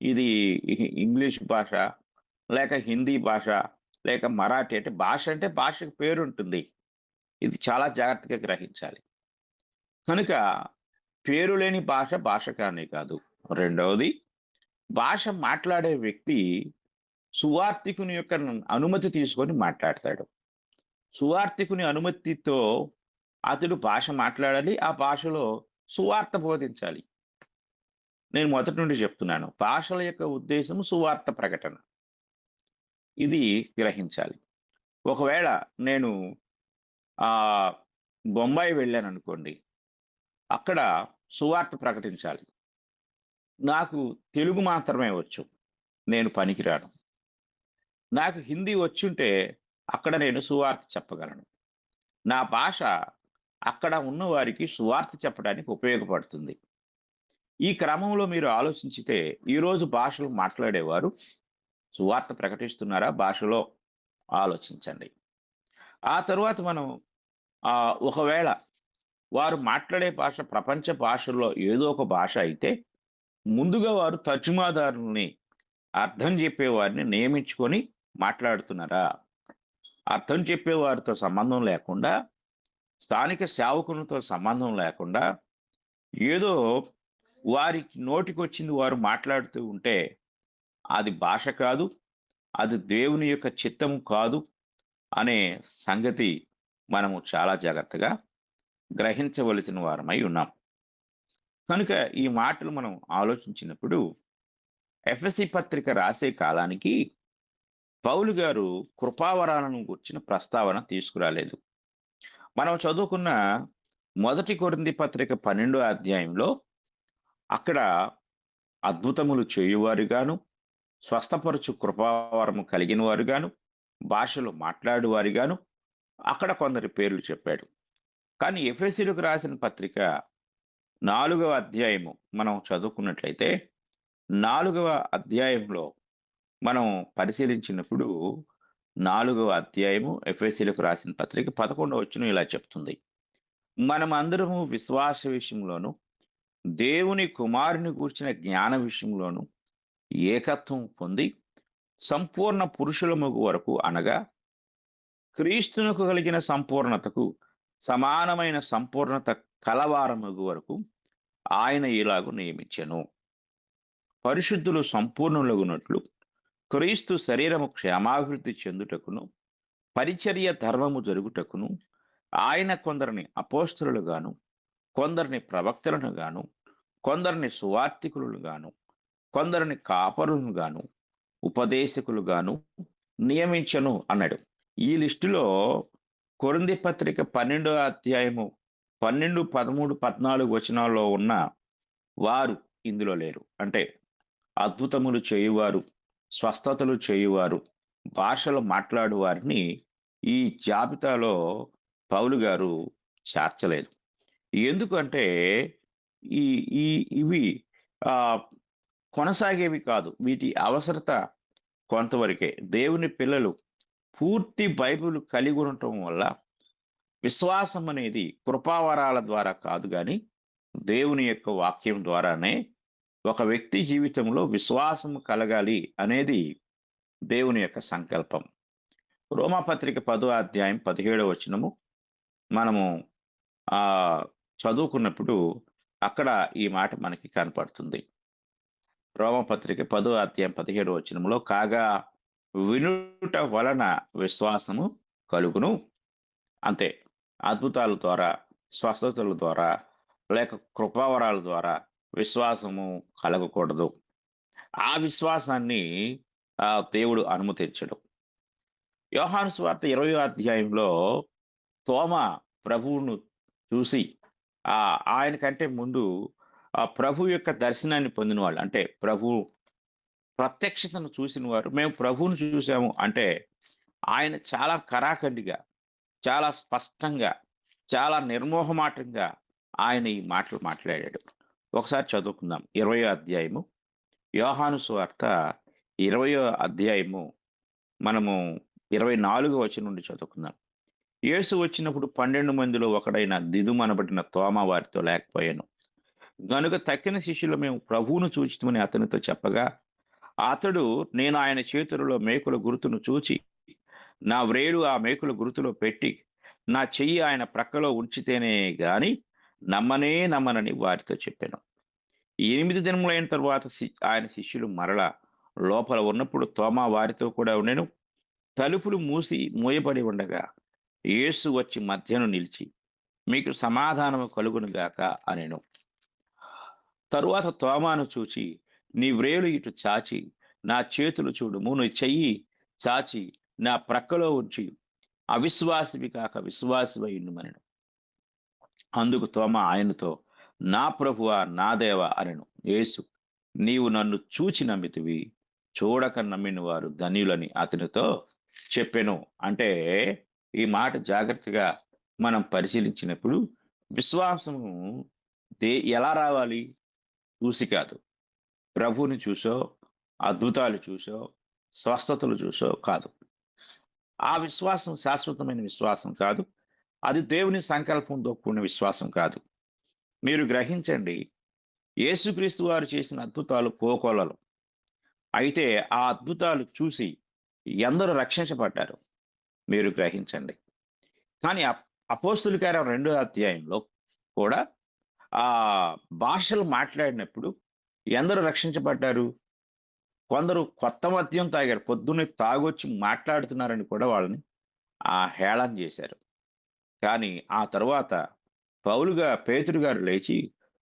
ఇది ఇంగ్లీష్ భాష, లేక హిందీ భాష, లేక మరాఠీ. అంటే భాషకు పేరుంటుంది. ఇది చాలా జాగ్రత్తగా గ్రహించాలి. కనుక పేరు లేని భాష, భాష కానే కాదు. రెండవది, భాష మాట్లాడే వ్యక్తి సువార్తికుని యొక్క అనుమతి తీసుకొని మాట్లాడతాడు. సువార్తికుని అనుమతితో అతడు భాష మాట్లాడాలి. ఆ భాషలో సువార్త బోధించాలి. నేను మొదటి నుండి చెప్తున్నాను. భాషల యొక్క ఉద్దేశం సువార్త ప్రకటన. ఇది గ్రహించాలి. ఒకవేళ నేను బొంబాయి వెళ్ళాననుకోండి. అక్కడ సువార్త ప్రకటించాలి. నాకు తెలుగు మాత్రమే వచ్చు. నేను పనికిరాను. నాకు హిందీ వచ్చుంటే అక్కడ నేను సువార్త చెప్పగలను. నా భాష అక్కడ ఉన్న వారికి సువార్త చెప్పడానికి ఉపయోగపడుతుంది. ఈ క్రమంలో మీరు ఆలోచించితే, ఈరోజు భాషలు మాట్లాడేవారు సువార్త ప్రకటిస్తున్నారా భాషలో? ఆలోచించండి. ఆ తరువాత మనం ఒకవేళ వారు మాట్లాడే భాష ప్రపంచ భాషల్లో ఏదో ఒక భాష అయితే, ముందుగా వారు తర్జుమాదారుల్ని, అర్థం చెప్పేవారిని నియమించుకొని మాట్లాడుతున్నారా? అర్థం చెప్పేవారితో సంబంధం లేకుండా, స్థానిక సేవకునితో సంబంధం లేకుండా, ఏదో వారికి నోటికొచ్చింది వారు మాట్లాడుతూ ఉంటే, అది భాష కాదు, అది దేవుని యొక్క చిత్తము కాదు అనే సంగతి మనము చాలా జాగ్రత్తగా గ్రహించవలసిన వారమై ఉన్నాం. కనుక ఈ మాటలు మనం ఆలోచించినప్పుడు, ఎఫెసీ పత్రిక రాసే కాలానికి పౌలు గారు కృపావరాలను గూర్చిన ప్రస్తావన తీసుకురాలేదు. మనం చదువుకున్న మొదటి కొరింథీ పత్రిక 12వ అధ్యాయంలో అక్కడ అద్భుతములు చేయువారుగాను, స్వస్థపరచు కృపావరము కలిగిన వారుగాను, భాషలు మాట్లాడువారిగాను అక్కడ కొందరి పేర్లు చెప్పాడు. కానీ ఎఫెసీయులకు రాసిన పత్రిక 4వ అధ్యాయము మనం చదువుకున్నట్లయితే, 4వ అధ్యాయంలో మనం పరిశీలించినప్పుడు, 4వ అధ్యాయము ఎఫెసీయులకు రాసిన పత్రిక 11వ వచనం ఇలా చెప్తుంది. మనమందరము విశ్వాస విషయంలోను, దేవుని కుమారుని గూర్చిన జ్ఞాన విషయంలోను ఏకత్వం పొంది సంపూర్ణ పురుషులమగు వరకు, అనగా క్రీస్తునకు కలిగిన సంపూర్ణతకు సమానమైన సంపూర్ణత కలవారమగు వరకు ఆయన ఇలాగు నియమించెను. పరిశుద్ధులు సంపూర్ణులగునట్లు క్రీస్తు శరీరము క్షేమాభివృద్ధి చెందుటకును, పరిచర్య ధర్మము జరుగుటకును ఆయన కొందరిని అపోస్తలులు గాను, కొందరిని ప్రవక్తలను గాను, కొందరిని సువార్తికులను గాను, కొందరిని కాపరులను గాను, ఉపదేశకులు గాను నియమించను అన్నాడు. ఈ లిస్టులో కొరింథీ పత్రిక 12వ అధ్యాయము 12, 13, 14 వచనాల్లో ఉన్న వారు ఇందులో లేరు. అంటే అద్భుతములు చేయువారు, స్వస్థతలు చేయువారు, భాషలు మాట్లాడు వారిని ఈ జాబితాలో పౌలు గారు చేర్చలేదు. ఎందుకంటే ఈ ఈ ఇవి ఆహ్, కొనసాగేవి కాదు. వీటి అవసరత కొంతవరకే. దేవుని పిల్లలు పూర్తి బైబిల్ కలిగి ఉండటం వల్ల విశ్వాసం అనేది కృపావరాల ద్వారా కాదు గాని, దేవుని యొక్క వాక్యం ద్వారానే ఒక వ్యక్తి జీవితంలో విశ్వాసం కలగాలి అనేది దేవుని యొక్క సంకల్పం. రోమాపత్రిక 10వ అధ్యాయం 17వ వచనము మనము ఆహ్, చదువుకున్నప్పుడు అక్కడ ఈ మాట మనకి కనపడుతుంది. రోమపత్రిక 10వ అధ్యాయం 17వ వచనంలో కాగా వినుట వలన విశ్వాసము కలుగును. అంతే. అద్భుతాల ద్వారా, స్వస్థతల ద్వారా, లేక కృపావరాల ద్వారా విశ్వాసము కలగకూడదు. ఆ విశ్వాసాన్ని దేవుడు అనుమతించడు. యోహాను సువార్త 20వ అధ్యాయంలో తోమ ప్రభువును చూసి ఆయన కంటే ముందు ప్రభు యొక్క దర్శనాన్ని పొందినవాళ్ళు. అంటే ప్రభు ప్రత్యక్షతను చూసిన వారు, మేము ప్రభువును చూసాము అంటే, ఆయన చాలా కరాఖండిగా, చాలా స్పష్టంగా, చాలా నిర్మోహమాటంగా ఆయన ఈ మాటలు మాట్లాడాడు. ఒకసారి చదువుకుందాం. 20వ అధ్యాయము, యోహాను సువార్త 20వ అధ్యాయము మనము 24వ వచనం నుండి చదువుకుందాం. యేసు వచ్చినప్పుడు 12 మందిలో ఒకడైన దిదుమనబడిన తోమ వారితో లేకపోయాను. గనుక తక్కిన శిష్యులు మేము ప్రభువును చూచితిమని అతనితో చెప్పగా, అతడు నేను ఆయన చేతులలో మేకుల గుర్తును చూచి, నా వ్రేలు ఆ మేకుల గుర్తులో పెట్టి, నా చెయ్యి ఆయన ప్రక్కలో ఉంచితేనే గాని నమ్మనని వారితో చెప్పాను. 8 దినములైన తరువాత ఆయన శిష్యులు మరలా లోపల ఉన్నప్పుడు తోమా వారితో కూడా ఉండెను. తలుపులు మూయబడి ఉండగా యేసు వచ్చి మధ్యను నిలిచి, మీకు సమాధానము కలుగును గాక అనెను. తరువాత తోమాను చూచి, నీ వ్రేలు ఇటు చాచి నా చేతులు చూడుము, నీ చెయ్యి చాచి నా ప్రక్కలో ఉంచి అవిశ్వాసివి కాక విశ్వాసివై ఉండుమనెను. అందుకు తోమా ఆయనతో, నా ప్రభువా నా దేవా అనెను. యేసు, నీవు నన్ను చూచి నమ్మితివి, చూడక నమ్మిన వారు ధన్యులని అతనితో చెప్పెను. అంటే ఈ మాట జాగ్రత్తగా మనం పరిశీలించినప్పుడు విశ్వాసము ఎలా రావాలి? చూసి కాదు. ప్రభువుని చూసో, అద్భుతాలు చూసో, స్వస్థతలు చూసో కాదు. ఆ విశ్వాసం శాశ్వతమైన విశ్వాసం కాదు. అది దేవుని సంకల్పంతో కూడిన విశ్వాసం కాదు. మీరు గ్రహించండి, యేసుక్రీస్తు వారు చేసిన అద్భుతాలు కోకొల్లలు. అయితే ఆ అద్భుతాలు చూసి ఎందరో రక్షించబడ్డారు మీరు గ్రహించండి. కానీ అపోస్తుల కార్యం 2వ అధ్యాయంలో కూడా ఆ భాషలు మాట్లాడినప్పుడు ఎందరో రక్షించబడ్డారు? కొందరు కొత్త మద్యం తాగారు. పొద్దున్నే తాగొచ్చి మాట్లాడుతున్నారని కూడా వాళ్ళని హేళన చేశారు. కానీ ఆ తరువాత పేతురు గారు లేచి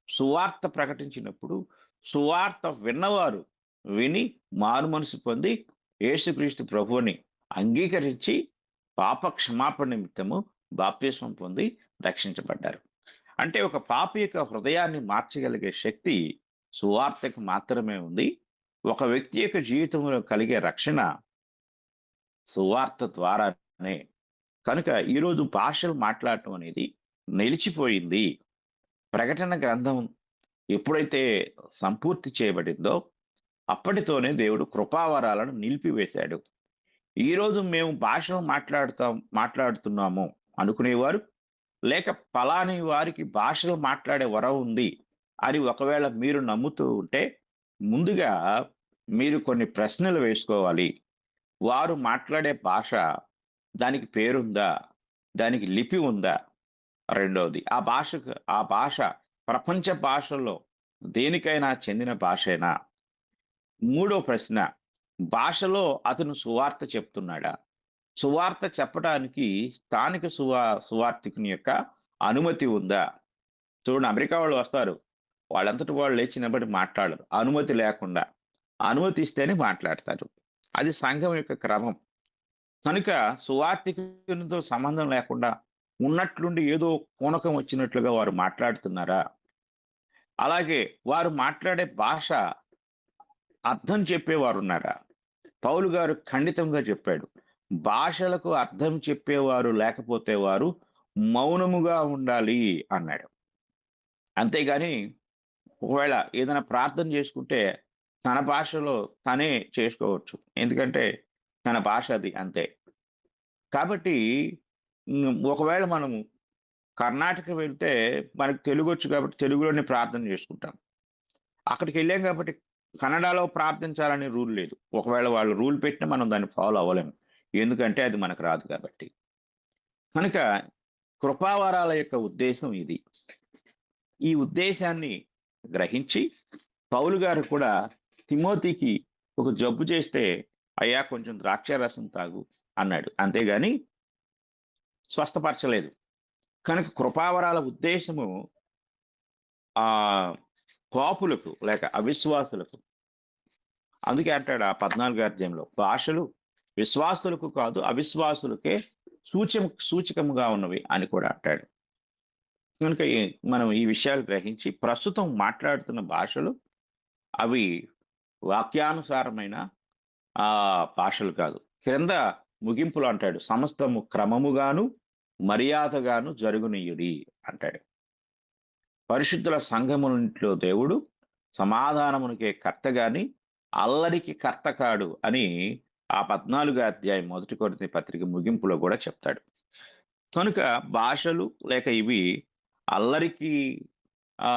సువార్త ప్రకటించినప్పుడు, సువార్త విన్నవారు విని మారుమనసు పొంది యేసుక్రీస్తు ప్రభువుని అంగీకరించి పాప క్షమాపణ నిమిత్తము బాప్తిస్మం పొంది రక్షించబడ్డారు. అంటే ఒక పాపి యొక్క హృదయాన్ని మార్చగలిగే శక్తి సువార్తకు మాత్రమే ఉంది. ఒక వ్యక్తి యొక్క జీవితంలో కలిగే రక్షణ సువార్త ద్వారానే. కనుక ఈరోజు భాషలు మాట్లాడటం అనేది నిలిచిపోయింది. ప్రకటన గ్రంథం ఎప్పుడైతే సంపూర్తి చేయబడిందో అప్పటితోనే దేవుడు కృపావరాలను నిలిపివేశాడు. ఈరోజు మేము భాషలు మాట్లాడుతున్నాము అనుకునేవారు, లేక పలాని వారికి భాషలు మాట్లాడే వరం ఉంది అని ఒకవేళ మీరు నమ్ముతూ ఉంటే, ముందుగా మీరు కొన్ని ప్రశ్నలు వేసుకోవాలి. వారు మాట్లాడే భాష, దానికి పేరుందా? దానికి లిపి ఉందా? రెండోది, ఆ భాష ప్రపంచ భాషల్లో దేనికైనా చెందిన భాషేనా? మూడో ప్రశ్న, భాషలో అతను సువార్త చెప్తున్నాడా? సువార్త చెప్పడానికి స్థానిక సువార్థికుని యొక్క అనుమతి ఉందా? చూడండి, అమెరికా వాళ్ళు వస్తారు. వాళ్ళంతట వాళ్ళు లేచి నిలబడి మాట్లాడరు. అనుమతి లేకుండా. అనుమతి ఇస్తేనే మాట్లాడతారు. అది సంఘం యొక్క క్రమం. కనుక సువార్తికునితో సంబంధం లేకుండా ఉన్నట్లుండి ఏదో పూనకం వచ్చినట్లుగా వారు మాట్లాడుతున్నారా? అలాగే వారు మాట్లాడే భాష అర్థం చెప్పేవారున్నారా? పౌలు గారు ఖండితంగా చెప్పాడు. భాషలకు అర్థం చెప్పేవారు లేకపోతే వారు మౌనముగా ఉండాలి అన్నాడు. అంతేగాని ఒకవేళ ఏదైనా ప్రార్థన చేసుకుంటే తన భాషలో తనే చేసుకోవచ్చు. ఎందుకంటే తన భాష అది అంతే. కాబట్టి ఒకవేళ మనము కర్ణాటక వెళ్తే మనకు తెలుగొచ్చు కాబట్టి తెలుగులోనే ప్రార్థన చేసుకుంటాం. అక్కడికెళ్ళాం కాబట్టి కన్నడలో ప్రార్థించాలనే రూల్ లేదు. ఒకవేళ వాళ్ళు రూల్ పెట్టినా మనం దాన్ని ఫాలో అవ్వలేము. ఎందుకంటే అది మనకు రాదు కాబట్టి. కనుక కృపావరాల యొక్క ఉద్దేశ్యం ఇది. ఈ ఉద్దేశాన్ని గ్రహించి పౌలు గారు కూడా తిమోతికి ఒక జబ్బు చేస్తే, "అయ్యా కొంచెం ద్రాక్షారసం తాగు" అన్నాడు. అంతేగాని స్వస్థపరచలేదు. కనుక కృపావరాల ఉద్దేశము ఆహ్, పాపులకు లేక అవిశ్వాసులకు. అందుకే అంటాడు ఆ 14 అధ్యాయంలో, "భాషలు విశ్వాసులకు కాదు అవిశ్వాసులకే సూచకముగా ఉన్నవి" అని కూడా అంటాడు. కనుక మనం ఈ విషయాలు గ్రహించి ప్రస్తుతం మాట్లాడుతున్న భాషలు అవి వాక్యానుసారమైన భాషలు కాదు. క్రింద ముగింపులో అంటాడు, "సమస్తము క్రమముగాను, మర్యాదగాను జరుగునీయుడి" అంటాడు. పరిశుద్ధుల సంఘమునింట్లో దేవుడు సమాధానమునకే కర్త గాని, అల్లరికి కర్త కాడు అని ఆ 14 అధ్యాయం 1 కొరింథీ పత్రిక ముగింపులో గూడా చెప్తాడు. కనుక భాషలు లేక ఇవి అల్లరికి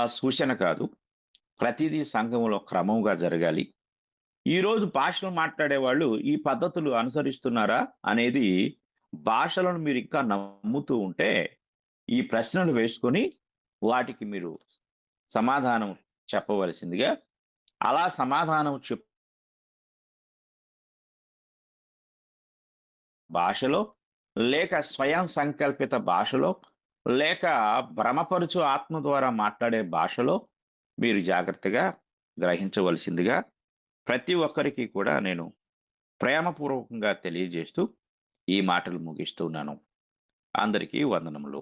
సూచన కాదు. ప్రతిదీ సంఘములో క్రమముగా జరగాలి. ఈరోజు భాషలు మాట్లాడేవాళ్ళు ఈ పద్ధతులు అనుసరిస్తున్నారా అనేది భాషలను మీరింకా నమ్ముతూ ఉంటే, ఈ ప్రశ్నలు వేసుకొని వాటికి మీరు సమాధానం చెప్పవలసిందిగా, అలా సమాధానం భాషలో, లేక స్వయం సంకల్పిత భాషలో, లేక భ్రమపరుచు ఆత్మ ద్వారా మాట్లాడే భాషలో మీరు జాగ్రత్తగా గ్రహించవలసిందిగా ప్రతి ఒక్కరికి కూడా నేను ప్రేమపూర్వకంగా తెలియజేస్తూ ఈ మాటలు ముగిస్తున్నాను. అందరికీ వందనములు.